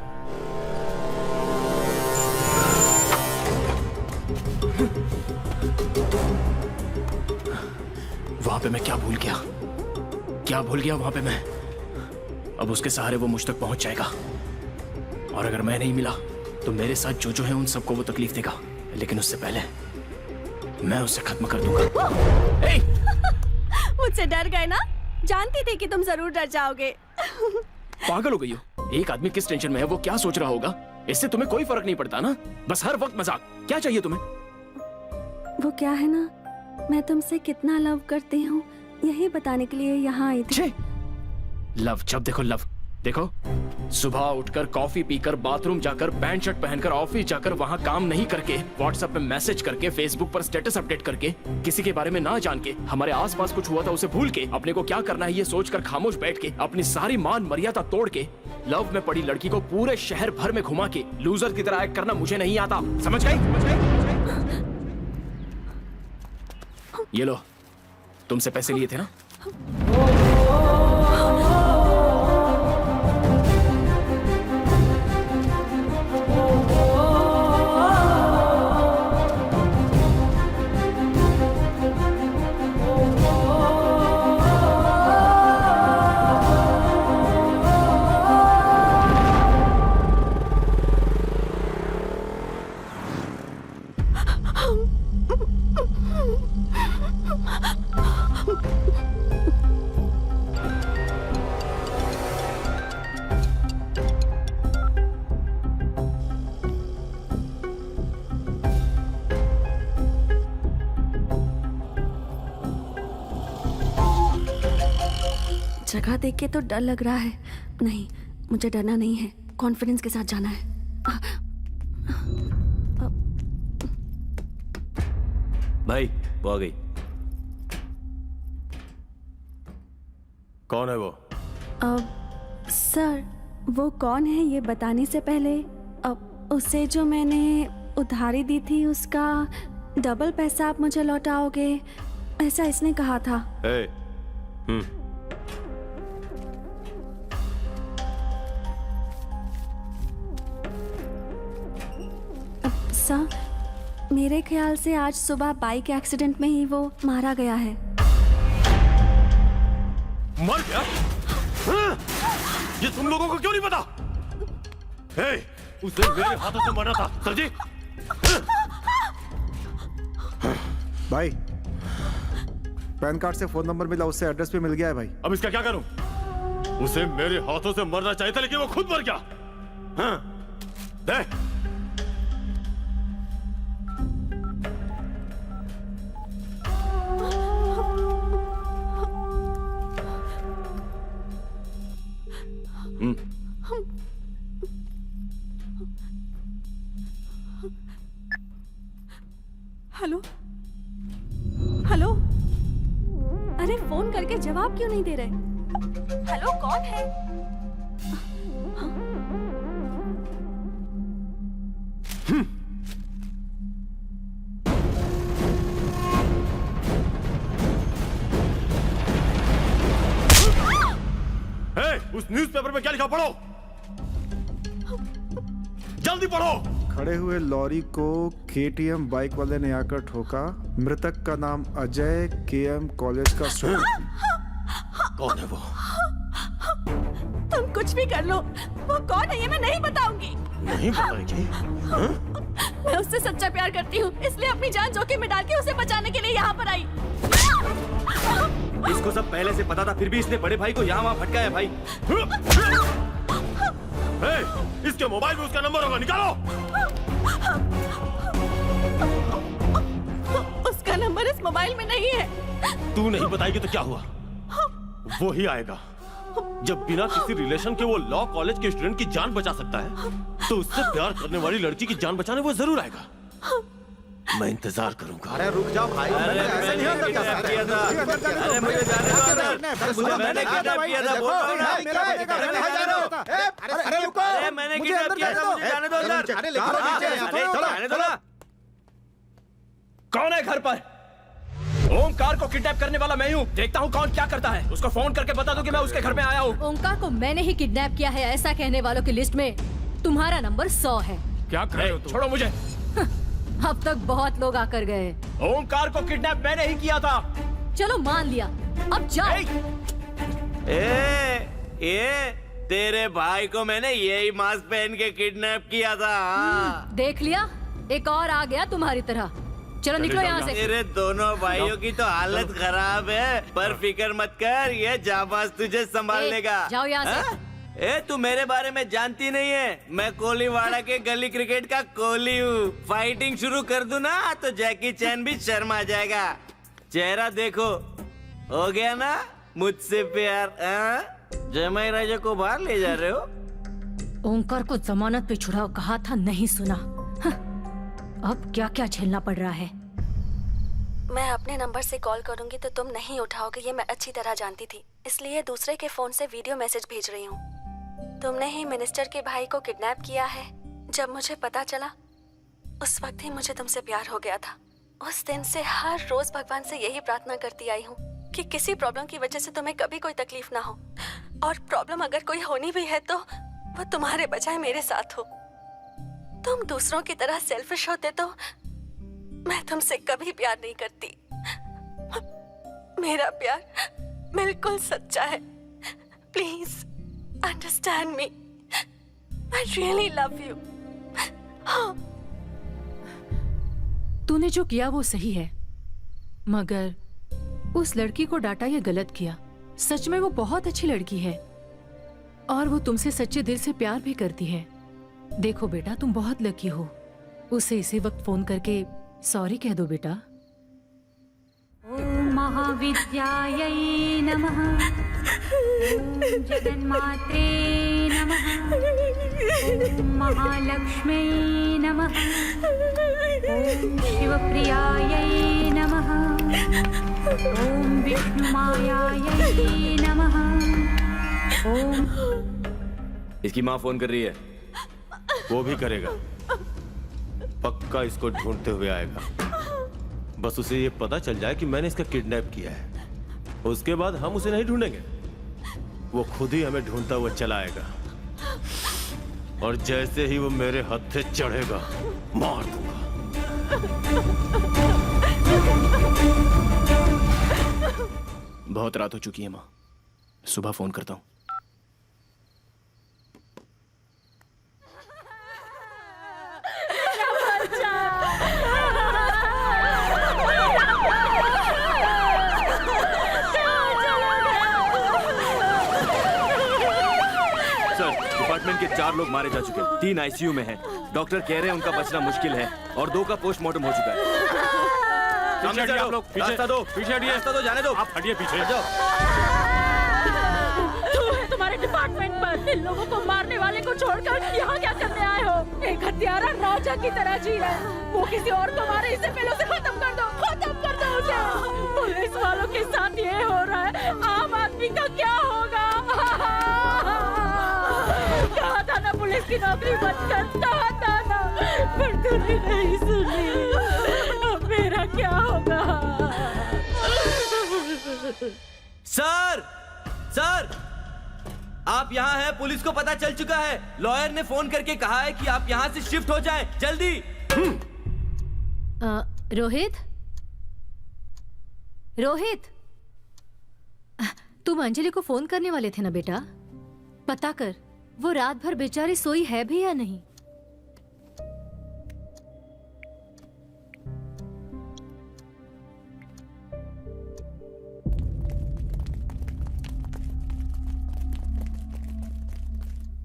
वहां पे मैं क्या भूल गया? क्या भूल गया वहां पे मैं? अब उसके सहारे वो मुझ तक पहुंच जाएगा और अगर मैं नहीं मिला तो मेरे साथ जो है उन सबको वो तकलीफ देगा, लेकिन उससे पहले मैं उसे खत्म कर दूंगा। मुझसे डर गए ना? जानती थी कि तुम जरूर डर जाओगे। पागल हो गई हो? एक आदमी किस टेंशन में है वो क्या सोच रहा होगा, इससे तुम्हें कोई फर्क नहीं पड़ता ना। बस हर वक्त मजाक। क्या चाहिए तुम्हें? वो क्या है ना, मैं तुमसे कितना लव करती हूँ यही बताने के लिए यहाँ आई थी। लव, जब देखो लव। देखो, सुबह उठकर कॉफी पीकर बाथरूम जाकर पैंट शर्ट पहनकर ऑफिस जाकर वहाँ काम नहीं करके व्हाट्सएप पे मैसेज करके फेसबुक पर स्टेटस अपडेट करके किसी के बारे में ना जान के हमारे आसपास कुछ हुआ था उसे भूल के अपने को क्या करना है ये सोचकर खामोश बैठ के अपनी सारी मान मर्यादा तोड़ के लव में पड़ी लड़की को पूरे शहर भर में घुमा के लूजर की तरह एक्ट करना मुझे नहीं आता। समझ गई? ये लो, तुमसे पैसे लिए थे ना? जगह देख के तो डर लग रहा है। नहीं, मुझे डरना नहीं है, कॉन्फिडेंस के साथ जाना है। भाई वो आ गई। कौन है वो? सर, वो कौन है ये बताने से पहले उसे जो मैंने उधारी दी थी उसका डबल पैसा आप मुझे लौटाओगे, ऐसा इसने कहा था। सर, मेरे ख्याल से आज सुबह बाइक एक्सीडेंट में ही वो मारा गया है। मर गया? ये तुम लोगों को क्यों नहीं पता? उसे मेरे हाथों से मरना था, समझी? भाई, पैन कार्ड से फोन नंबर मिला, उससे एड्रेस भी मिल गया है भाई। अब इसका क्या करूं? उसे मेरे हाथों से मरना चाहिए था लेकिन वो खुद मर गया। दे। हेलो हेलो, अरे फोन करके जवाब क्यों नहीं दे रहे? हेलो, कौन है? उस न्यूज़पेपर में क्या लिखा पढ़ो, जल्दी पढ़ो। खड़े हुए लॉरी को केटीएम बाइक वाले ने आकर ठोका। मृतक का नाम अजय, केएम कॉलेज का स्टूडेंट। कौन है वो? तुम कुछ भी कर लो, वो कौन है ये मैं नहीं बताऊंगी। नहीं बताएगी? मैं उससे सच्चा प्यार करती हूँ, इसलिए अपनी जान जोखिम में डाल के उसे बचाने के लिए यहाँ पर आई। इसको सब पहले से पता था, फिर भी इसने बड़े भाई को यहाँ वहाँ भटकाया भाई। इसके मोबाइल में उसका नंबर होगा, निकालो। उसका नंबर इस मोबाइल में नहीं है। तू नहीं बताएगी तो क्या हुआ? वो ही आएगा। जब बिना किसी रिलेशन के वो लॉ कॉलेज के स्टूडेंट की जान बचा सकता है, तो उससे प्यार करने वाली लड़की की जान बचाने वो जरूर आएगा। मैं इंतजार करूंगा। अरे रुक जाओ भाई, ऐसे नहीं होता क्या? अरे मुझे जाने दो अंदर। मैंने किडनैप किया था, बोल रहा हूं ना। अरे रुको, अरे मैंने किडनैप किया था, मुझे जाने दो अंदर। जाने दो ना। कौन है घर पर? ओमकार को किडनैप करने वाला मैं हूँ। देखता हूँ कौन क्या करता है। उसको फोन करके बता दो कि मैं उसके घर में आया हूँ। ओमकार को मैंने ही किडनैप किया है, ऐसा कहने वालों की लिस्ट में तुम्हारा नंबर 100 है। क्या कर रहे हो तुम? छोड़ो मुझे। अब तक बहुत लोग आकर गए। ओमकार को किडनैप मैंने ही किया था। चलो मान लिया, अब जाओ। ये तेरे भाई को मैंने यही मास्क पहन के किडनैप किया था। देख लिया, एक और आ गया तुम्हारी तरह। चलो निकलो यहाँ से। तेरे दोनों भाइयों की तो हालत खराब है, पर फिक्र मत कर, ये जाबाज तुझे संभाल लेगा। जाओ यहाँ से। तू मेरे बारे में जानती नहीं है। मैं कोलीवाड़ा के गली क्रिकेट का कोहली हूँ। फाइटिंग शुरू कर दूं ना तो जैकी चैन भी शर्मा जाएगा। चेहरा देखो, हो गया ना मुझसे प्यार? जमाई राजा को बाहर ले जा रहे हो? ओमकार को जमानत पे छुड़ाओ कहा था, नहीं सुना। अब क्या क्या झेलना पड़ रहा है। मैं अपने नंबर से कॉल करूंगी तो तुम नहीं उठाओगे, ये मैं अच्छी तरह जानती थी, इसलिए दूसरे के फोन से वीडियो मैसेज भेज रही हूँ। तुमने ही मिनिस्टर के भाई को किडनैप किया है। जब मुझे पता चला, उस वक्त ही मुझे तुमसे प्यार हो गया था। उस दिन से हर रोज भगवान से यही प्रार्थना करती आई हूँ कि किसी प्रॉब्लम की वजह से तुम्हें कभी कोई तकलीफ ना हो, और प्रॉब्लम अगर कोई होनी भी है तो वो तुम्हारे बजाय मेरे साथ हो। तुम दूसरों की तरह सेल्फिश होते तो मैं तुमसे कभी प्यार नहीं करती। मेरा प्यार बिल्कुल सच्चा है। Please understand me. I really love you. तूने जो किया वो सही है, मगर उस लड़की को डांटा ये गलत किया। सच में वो बहुत अच्छी लड़की है और वो तुमसे सच्चे दिल से प्यार भी करती है। देखो बेटा, तुम बहुत लकी हो। उसे इसी वक्त फोन करके सॉरी कह दो बेटा। ओम महाविद्यायै नमः। ओम जगन्मात्रे नमः। ओम महालक्ष्म्यै नमः। ओम शिवप्रियायै नमः। ओम विष्णुमायायै नमः। ओम। इसकी माँ फोन कर रही है। वो भी करेगा, पक्का इसको ढूंढते हुए आएगा। बस उसे ये पता चल जाए कि मैंने इसका किडनैप किया है, उसके बाद हम उसे नहीं ढूंढेंगे, वो खुद ही हमें ढूंढता हुआ चला आएगा। और जैसे ही वो मेरे हाथ से चढ़ेगा, मार दूंगा। बहुत रात हो चुकी है माँ, सुबह फोन करता हूँ। डिपार्टमेंट के 4 लोग मारे जा चुके हैं, 3 आईसीयू में हैं। डॉक्टर कह रहे हैं उनका बचना मुश्किल है और 2 का पोस्टमार्टम हो चुका है। पीछे हटिए आप लोग, रास्ता दो, पीछे हटिए, रास्ता दो, जाने दो। आप हटिए पीछे। तू है तुम्हारे डिपार्टमेंट पर। इन लोगों को मारने वाले को छोड़कर यहाँ क्या करने आए हो? एक हत्यारा राजा की तरह जी रहा है। वो किसी और को मारे, इससे पहले उसे खत्म कर दो उसे। पुलिस वालों के साथ ये हो रहा है, आम आदमी का क्या होगा? कहा था ना पुलिस की नौकरी मत कर, कहा था ना, पर तूने नहीं सुनी। अब मेरा क्या होगा? सर सर, आप यहाँ हैं, पुलिस को पता चल चुका है। लॉयर ने फोन करके कहा है कि आप यहाँ से शिफ्ट हो जाएं, जल्दी। रोहित, तुम अंजलि को फोन करने वाले थे ना बेटा? पता कर वो रात भर बेचारी सोई है भी या नहीं।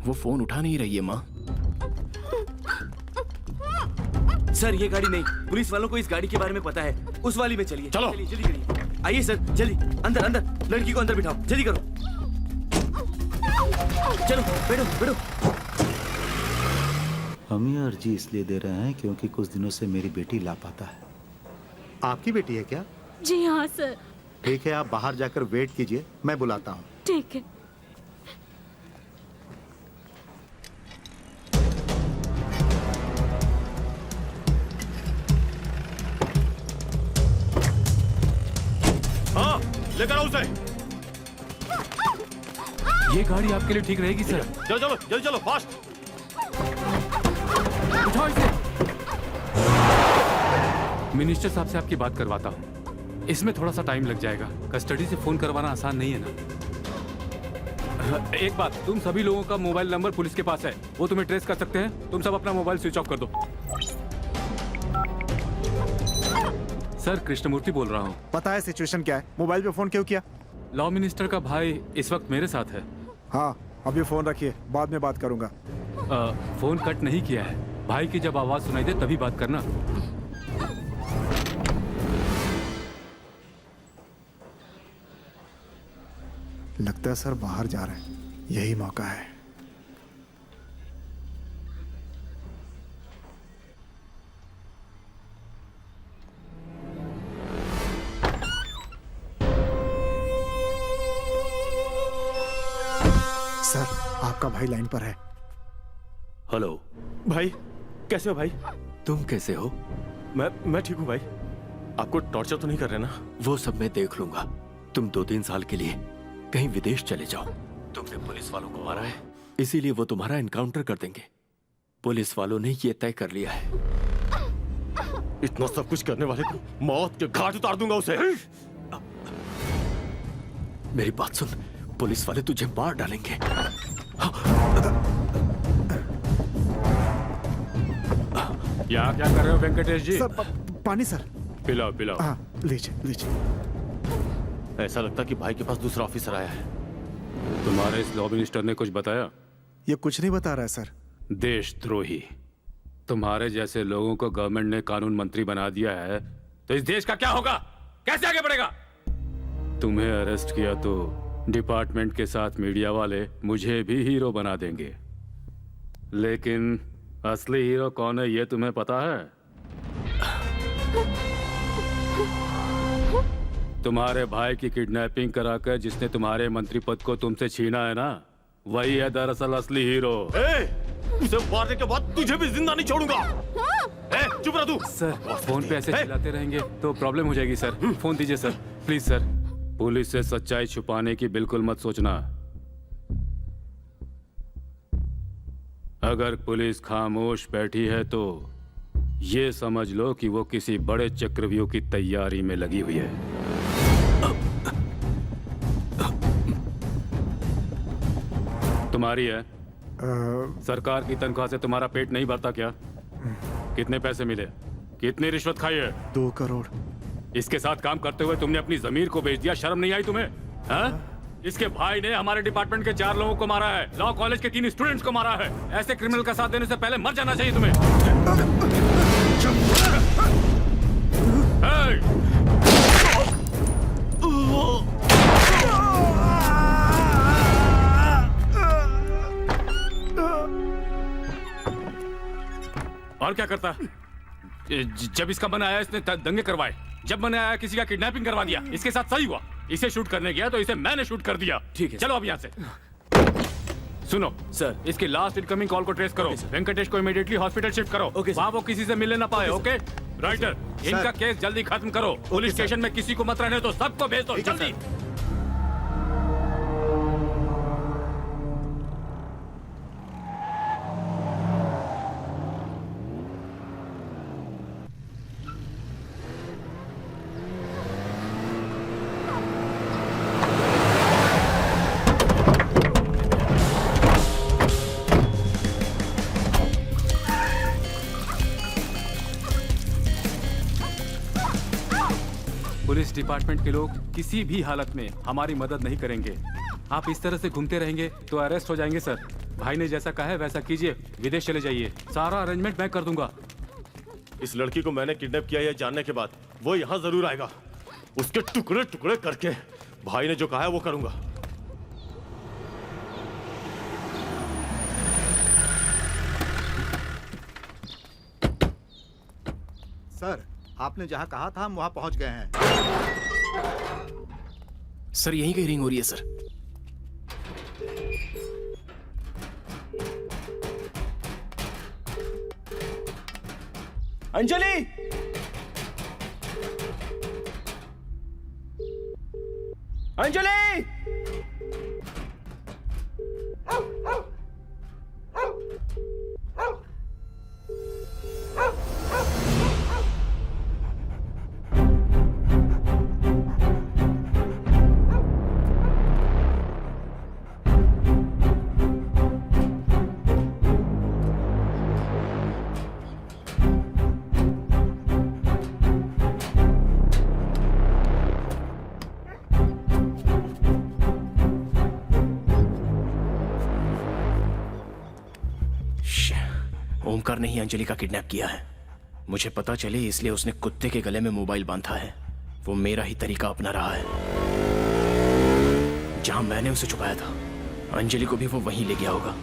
वो फोन उठा नहीं रही है माँ। सर ये गाड़ी नहीं, पुलिस वालों को इस गाड़ी के बारे में पता है। उस वाली में चलिए। चलो। चलिए जल्दी करिए। आइए सर, जल्दी अंदर अंदर, लड़की को अंदर बिठाओ, जल्दी करो। चलो बैठो बैठो। हम ये अर्जी इसलिए दे रहे हैं क्योंकि कुछ दिनों से मेरी बेटी लापता है। आपकी बेटी है क्या? जी हाँ सर। ठीक है, आप बाहर जाकर वेट कीजिए, मैं बुलाता हूँ। ठीक है। हाँ, लेकर आओ उसे। ये गाड़ी आपके लिए ठीक रहेगी सर। चलो चलो जल्दी चलो, फास्ट। उठाओ इसे। मिनिस्टर साहब से आपकी बात करवाता हूँ। इसमें थोड़ा सा टाइम लग जाएगा। कस्टडी से फोन करवाना आसान नहीं है ना। एक बात, तुम सभी लोगों का मोबाइल नंबर पुलिस के पास है, वो तुम्हें ट्रेस कर सकते हैं। तुम सब अपना मोबाइल स्विच ऑफ कर दो। सर कृष्णमूर्ति बोल रहा हूँ। पता है सिचुएशन क्या है? मोबाइल पे फोन क्यों किया? लॉ मिनिस्टर का भाई इस वक्त मेरे साथ है। हाँ, अभी फोन रखिए, बाद में बात करूंगा। फोन कट नहीं किया है। भाई की जब आवाज सुनाई दे तभी बात करना। लगता है सर बाहर जा रहे हैं, यही मौका है। सर आपका भाई लाइन पर है। हेलो भाई, कैसे हो भाई? तुम कैसे हो? मैं ठीक हूँ भाई। आपको टॉर्चर तो नहीं कर रहे ना? वो सब मैं देख लूंगा। तुम 2-3 साल के लिए कहीं विदेश चले जाओ। तुमने पुलिस वालों को मारा है, इसीलिए वो तुम्हारा एनकाउंटर कर देंगे। पुलिस वालों ने ये तय कर लिया है। इतना सब कुछ करने वाले को मौत के घाट उतार दूंगा उसे। मेरी बात सुन, पुलिस वाले तुझे मार डालेंगे। यहाँ क्या कर रहे हो वेंकटेश जी? सर पानी सर। पिलाओ पिलाओ। हाँ लीजिए लीजिए। ऐसा लगता कि भाई के पास दूसरा ऑफिसर आया है। तुम्हारे इस लॉ मिनिस्टर ने कुछ बताया? ये कुछ नहीं बता रहा है सर। देशद्रोही। तुम्हारे जैसे लोगों को गवर्नमेंट ने कानून मंत्री बना दिया है, तो इस देश का क्या होगा? कैसे आगे बढ़ेगा? तुम्हें अरेस्ट किया तो डिपार्टमेंट के साथ मीडिया वाले मुझे भी हीरो बना देंगे, लेकिन असली हीरो कौन है ये तुम्हें पता है? तुम्हारे भाई की किडनैपिंग कराकर जिसने तुम्हारे मंत्री पद को तुमसे छीना है ना, वही है दरअसल असली हीरो। उसे मारने के बाद तुझे भी जिंदा नहीं छोड़ूंगा। चुप रह तू। सर फोन पे ऐसे चिल्लाते रहेंगे तो प्रॉब्लम हो जाएगी सर। फोन दीजिए सर, प्लीज सर। पुलिस से सच्चाई छुपाने की बिल्कुल मत सोचना। अगर पुलिस खामोश बैठी है तो ये समझ लो कि वो किसी बड़े चक्रव्यूह की तैयारी में लगी हुई है। तुम्हारी है? सरकार की तनख्वाह से तुम्हारा पेट नहीं भरता क्या? कितने पैसे मिले? कितनी रिश्वत खाई है? 2 करोड़। इसके साथ काम करते हुए तुमने अपनी जमीर को बेच दिया। शर्म नहीं आई तुम्हें? हाँ? इसके भाई ने हमारे डिपार्टमेंट के 4 लोगों को मारा है, लॉ कॉलेज के 3 स्टूडेंट्स को मारा है। ऐसे क्रिमिनल का साथ देने से पहले मर जाना चाहिए तुम्हें। और क्या करता? जब इसका मन आया इसने दंगे करवाए, जब मन आया किसी का किडनैपिंग करवा दिया। इसके साथ सही हुआ। इसे शूट करने गया तो इसे मैंने शूट कर दिया। ठीक है। चलो अब यहाँ से। सुनो सर, इसकी लास्ट इनकमिंग कॉल को ट्रेस करो। वेंकटेश को इमीडिएटली हॉस्पिटल शिफ्ट करो। वहाँ वो किसी से मिलने ना पाए। ओके राइटर, इनका केस जल्दी खत्म करो। पुलिस स्टेशन में किसी को मत रहने दो, सबको भेज दो जल्दी। पुलिस डिपार्टमेंट के लोग किसी भी हालत में हमारी मदद नहीं करेंगे। आप इस तरह से घूमते रहेंगे तो अरेस्ट हो जाएंगे सर। भाई ने जैसा कहा है वैसा कीजिए, विदेश चले जाइए, सारा अरेंजमेंट मैं कर दूंगा। इस लड़की को मैंने किडनैप किया है जानने के बाद वो यहाँ जरूर आएगा। उसके टुकड़े टुकड़े करके भाई ने जो कहा है वो करूंगा। सर, आपने जहां कहा था हम वहां पहुंच गए हैं। सर यहीं कहीं रिंग हो रही है सर। अंजलि, अंजलि, ओमकार ने ही अंजलि का किडनैप किया है। मुझे पता चले इसलिए उसने कुत्ते के गले में मोबाइल बांधा है। वो मेरा ही तरीका अपना रहा है। जहां मैंने उसे छुपाया था अंजलि को भी वो वहीं ले गया होगा।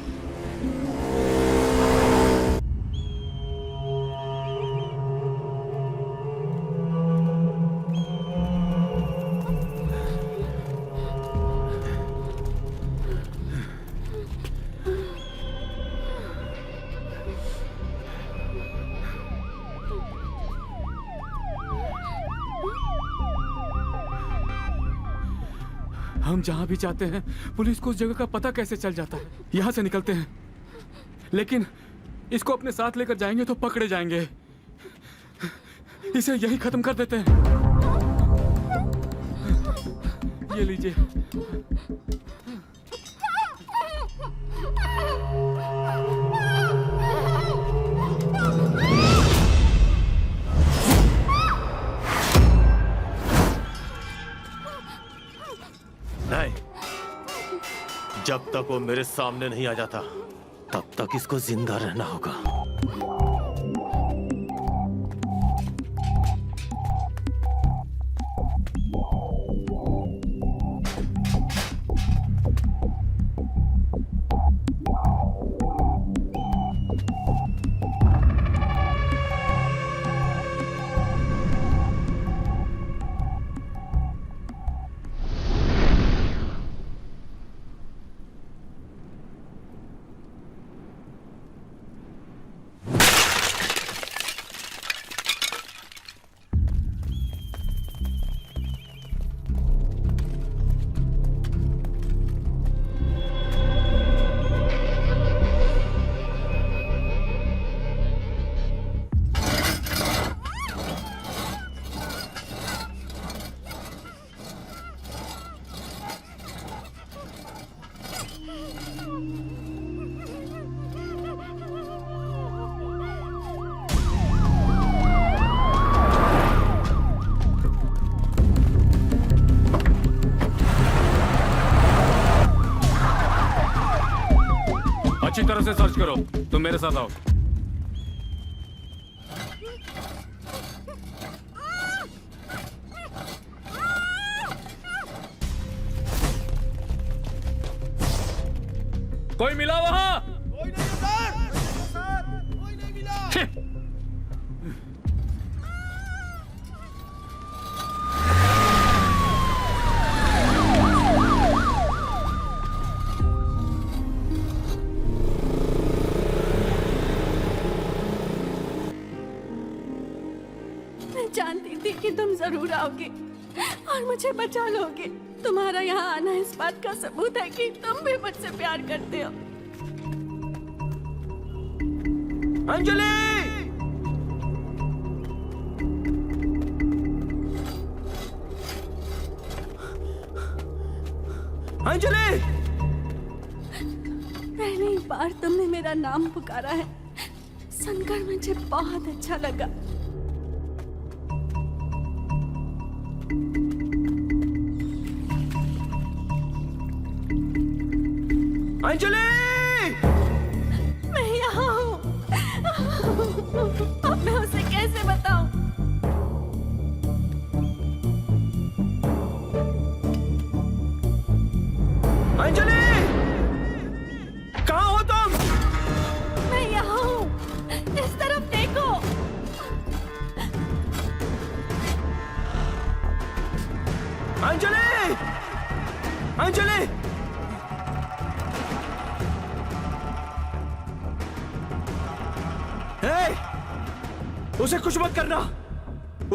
हम जहां भी जाते हैं पुलिस को उस जगह का पता कैसे चल जाता है। यहां से निकलते हैं लेकिन इसको अपने साथ लेकर जाएंगे तो पकड़े जाएंगे। इसे यही खत्म कर देते हैं। ये लीजिए। नहीं, जब तक वो मेरे सामने नहीं आ जाता तब तक इसको जिंदा रहना होगा। अच्छी तरह से सर्च करो। तुम मेरे साथ आओ। कोई मिला वहां? कोई नहीं सर, कोई नहीं मिला। मैं जानती थी कि तुम जरूर आओगे और मुझे बचा लोगे। तुम्हारा यहाँ आना इस बात का सबूत है कि तुम भी मुझसे प्यार करते हो। अंजलि! अंजलि! पहली बार तुमने मेरा नाम पुकारा है, सुनकर मुझे बहुत अच्छा लगा। अंजलि! मैं यहाँ हूँ। अब मैं उसे कैसे बताऊं? अंजलि! कहाँ हो तुम? मैं यहाँ हूँ। इस तरफ देखो। अंजलि! अंजलि! उसे कुछ मत करना।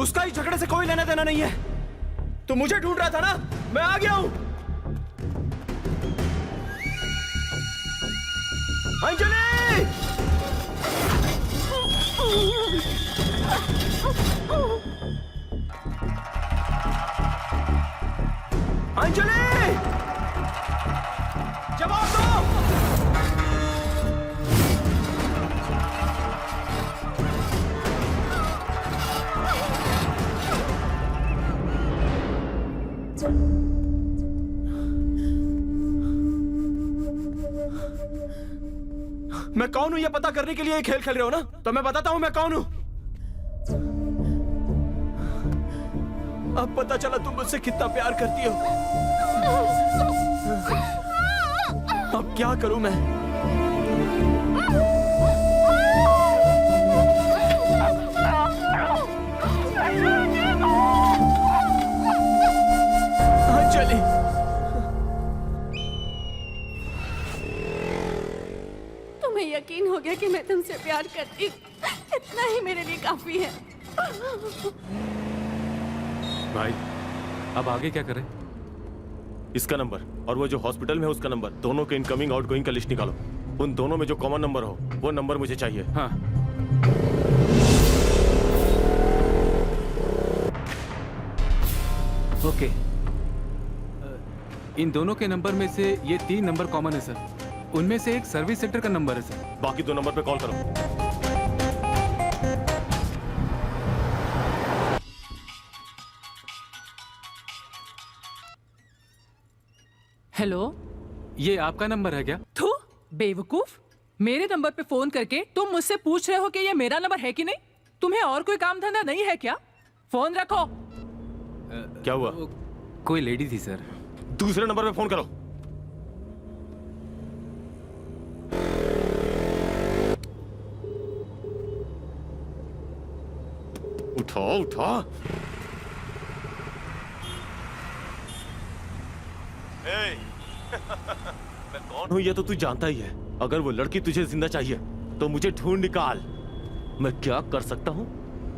उसका ही झगड़े से कोई लेना देना नहीं है। तू मुझे ढूंढ रहा था ना? मैं आ गया हूं। अंजलि! अंजलि! जवाब दो। मैं कौन हूं ये पता करने के लिए खेल खेल रहे हो ना? तो मैं बताता हूं मैं कौन हूं। अब पता चला तुम मुझसे कितना प्यार करती हो। अब क्या करूं मैं? अंजलि! तुम्हें यकीन हो गया कि मैं तुमसे प्यार करती। इतना ही मेरे लिए काफी है। भाई अब आगे क्या करें? इसका नंबर और वो जो हॉस्पिटल में है उसका नंबर, दोनों के इनकमिंग आउटगोइंग का लिस्ट निकालो। उन दोनों में जो कॉमन नंबर हो वो नंबर मुझे चाहिए। हाँ। ओके। इन दोनों के नंबर में से ये 3 नंबर कॉमन है सर। उनमें से एक सर्विस सेंटर का नंबर है सर। बाकी 2 नंबर पे कॉल करो। हेलो, ये आपका नंबर है क्या? थू बेवकूफ, मेरे नंबर पे फोन करके तुम मुझसे पूछ रहे हो कि ये मेरा नंबर है कि नहीं? तुम्हें और कोई काम धंधा नहीं है क्या? फोन रखो। क्या हुआ? कोई लेडी थी सर। दूसरे नंबर पे फोन करो। उठाओ उठा। मैं कौन हूं ये तो तू जानता ही है। अगर वो लड़की तुझे जिंदा चाहिए तो मुझे ढूंढ निकाल। मैं क्या कर सकता हूं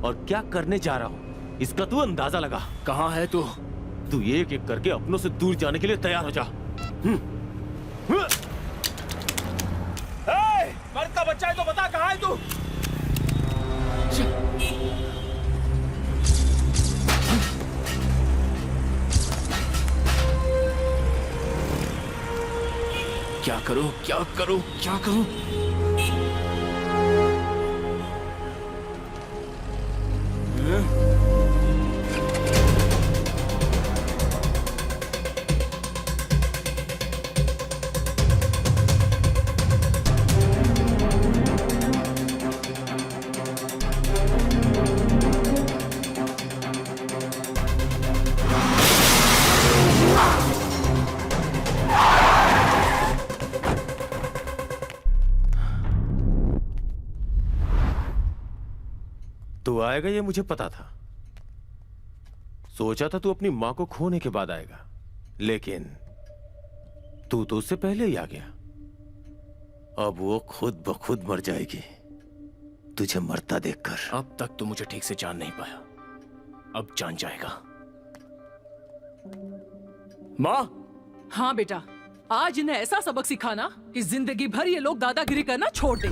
और क्या करने जा रहा हूं इसका तू अंदाजा लगा। कहां है तू? तू एक एक करके अपनों से दूर जाने के लिए तैयार हो जा। मर्द का बच्चा है तो बता कहां है तू? क्या करूं, क्या करूं, क्या करूं? तू आएगा ये मुझे पता था। सोचा था तू अपनी मां को खोने के बाद आएगा, लेकिन तू तो उससे पहले ही आ गया। अब वो खुद ब खुद मर जाएगी तुझे मरता देखकर। अब तक तो मुझे ठीक से जान नहीं पाया, अब जान जाएगा। माँ। हाँ बेटा, आज इन्हें ऐसा सबक सिखाना कि जिंदगी भर ये लोग दादागिरी करना छोड़ दें।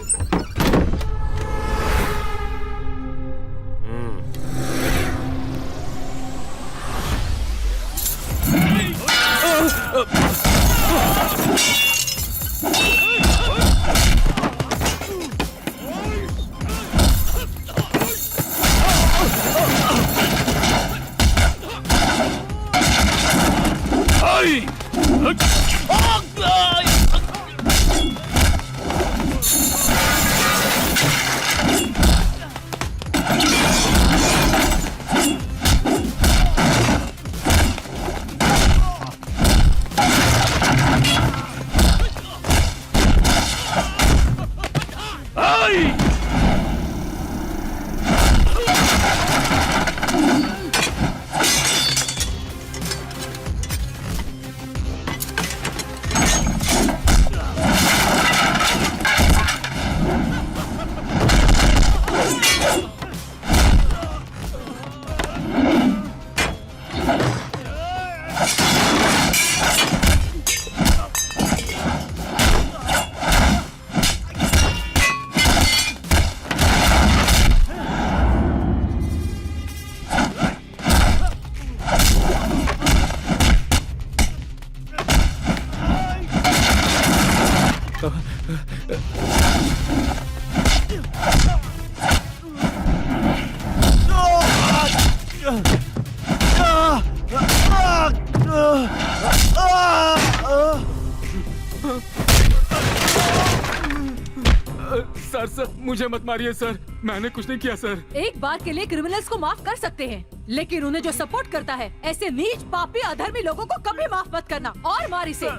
सर मुझे मत मारिए सर, मैंने कुछ नहीं किया सर। एक बार के लिए क्रिमिनल्स को माफ कर सकते हैं, लेकिन उन्हें जो सपोर्ट करता है ऐसे नीच पापी अधर्मी लोगों को कभी माफ मत करना और मार इसे।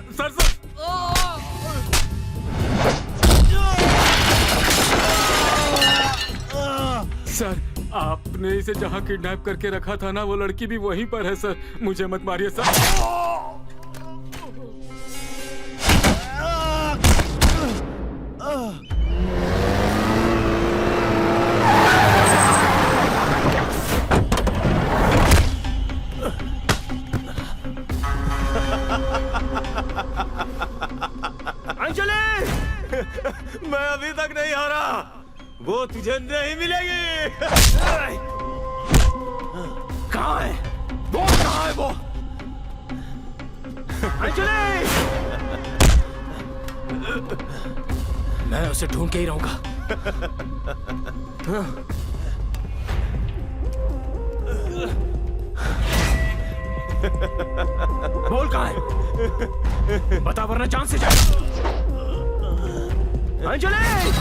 सर आपने इसे जहाँ किडनैप करके रखा था ना, वो लड़की भी वहीं पर है सर, मुझे मत मारिए सर। मैं अभी तक नहीं हारा, वो तुझे नहीं मिलेगी। कहाँ है वो? कहाँ है वो? अंजलि! मैं उसे ढूंढ के ही रहूंगा। बोल कहाँ है? बता वरना जान से जाए। अंजलि!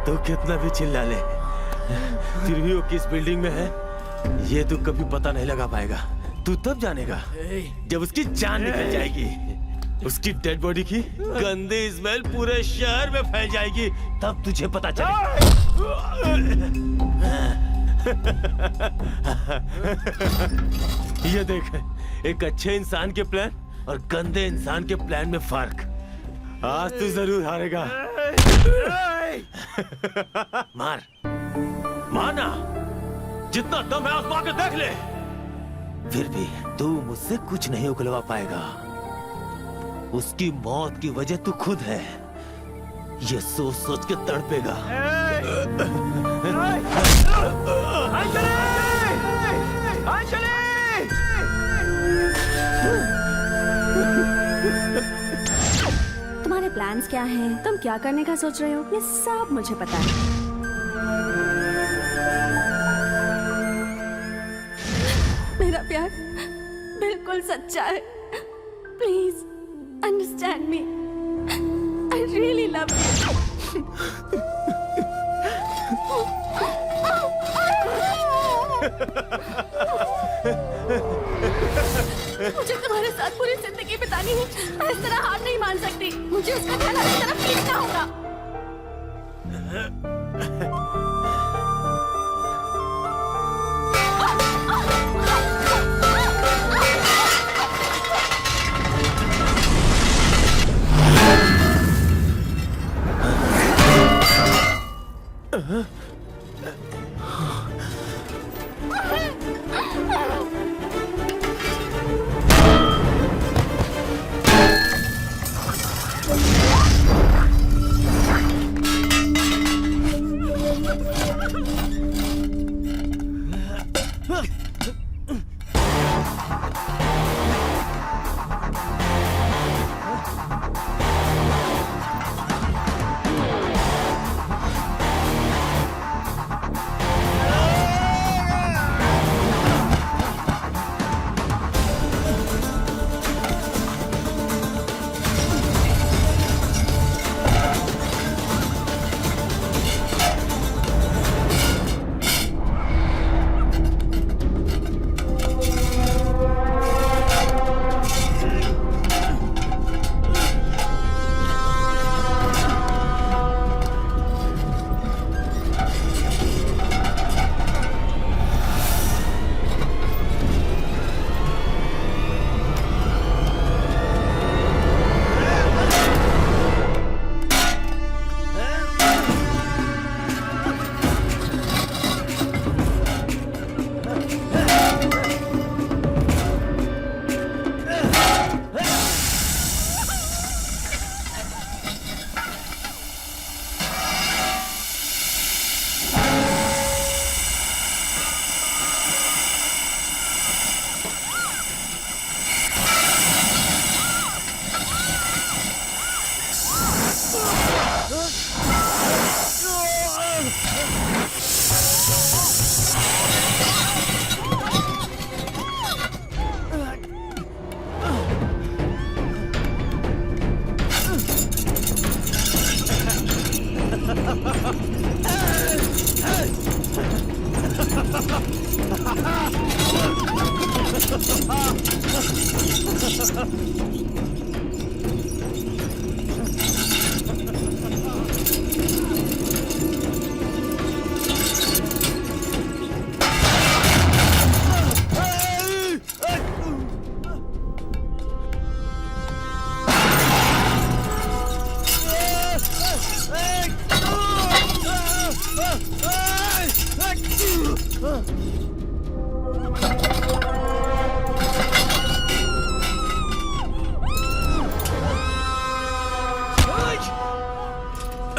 तू कितना भी चिल्ला ले, फिर भी वो किस बिल्डिंग में है ये तू कभी पता नहीं लगा पाएगा। तू तब जानेगा जब उसकी जान निकल जाएगी। उसकी डेड बॉडी की गंदी स्मेल पूरे शहर में फैल जाएगी, तब तुझे पता चलेगा। ये देख, एक अच्छे इंसान के प्लान और गंदे इंसान के प्लान में फर्क। आज तू जरूर हारेगा। मार मारना, जितना दम है आजमा के देख ले। फिर भी तू मुझसे कुछ नहीं उगलवा पाएगा। उसकी मौत की वजह तू खुद है, ये सोच सोच के तड़पेगा। तुम्हारे प्लान्स क्या हैं? तुम क्या करने का सोच रहे हो? ये सब मुझे पता है। मेरा प्यार बिल्कुल सच्चा है। Please understand me. I really love you. मुझे तुम्हारे साथ पूरी जिंदगी बितानी है। मैं इस तरह हार नहीं मान सकती। मुझे उसका ख्याल हर तरफ खींचना होगा।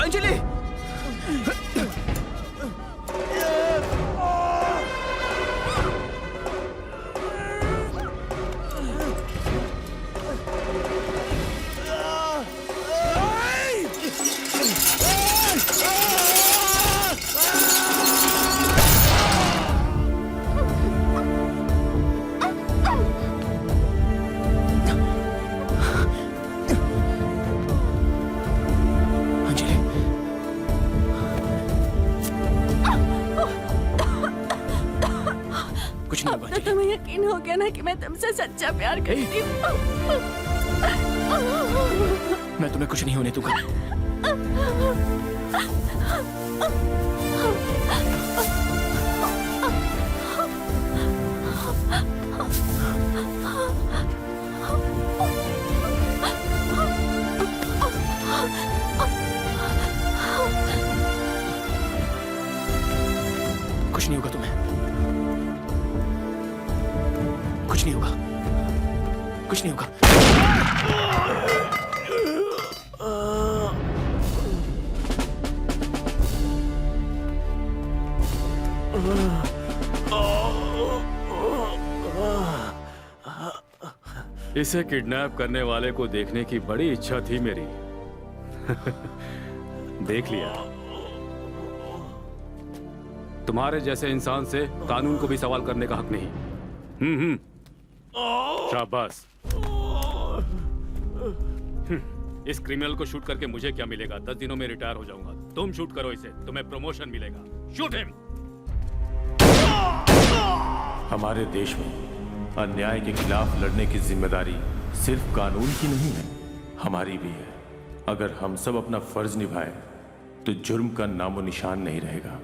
अंजलि! कुछ नहीं होगा। तो तुम्हें यकीन हो गया ना कि मैं तुमसे सच्चा प्यार करती हूँ। मैं तुम्हें कुछ नहीं होने दूंगा। कुछ नहीं होगा तुम्हें, कुछ नहीं होगा, कुछ नहीं होगा। इसे किडनैप करने वाले को देखने की बड़ी इच्छा थी मेरी। देख लिया। तुम्हारे जैसे इंसान से कानून को भी सवाल करने का हक नहीं। शाबाश। इस क्रिमिनल को शूट करके मुझे क्या मिलेगा? 10 दिनों में रिटायर हो जाऊंगा। तुम शूट करो इसे, तुम्हें प्रमोशन मिलेगा। Shoot him. हमारे देश में अन्याय के खिलाफ लड़ने की जिम्मेदारी सिर्फ कानून की नहीं है, हमारी भी है। अगर हम सब अपना फर्ज निभाएं तो जुर्म का नामो निशान नहीं रहेगा।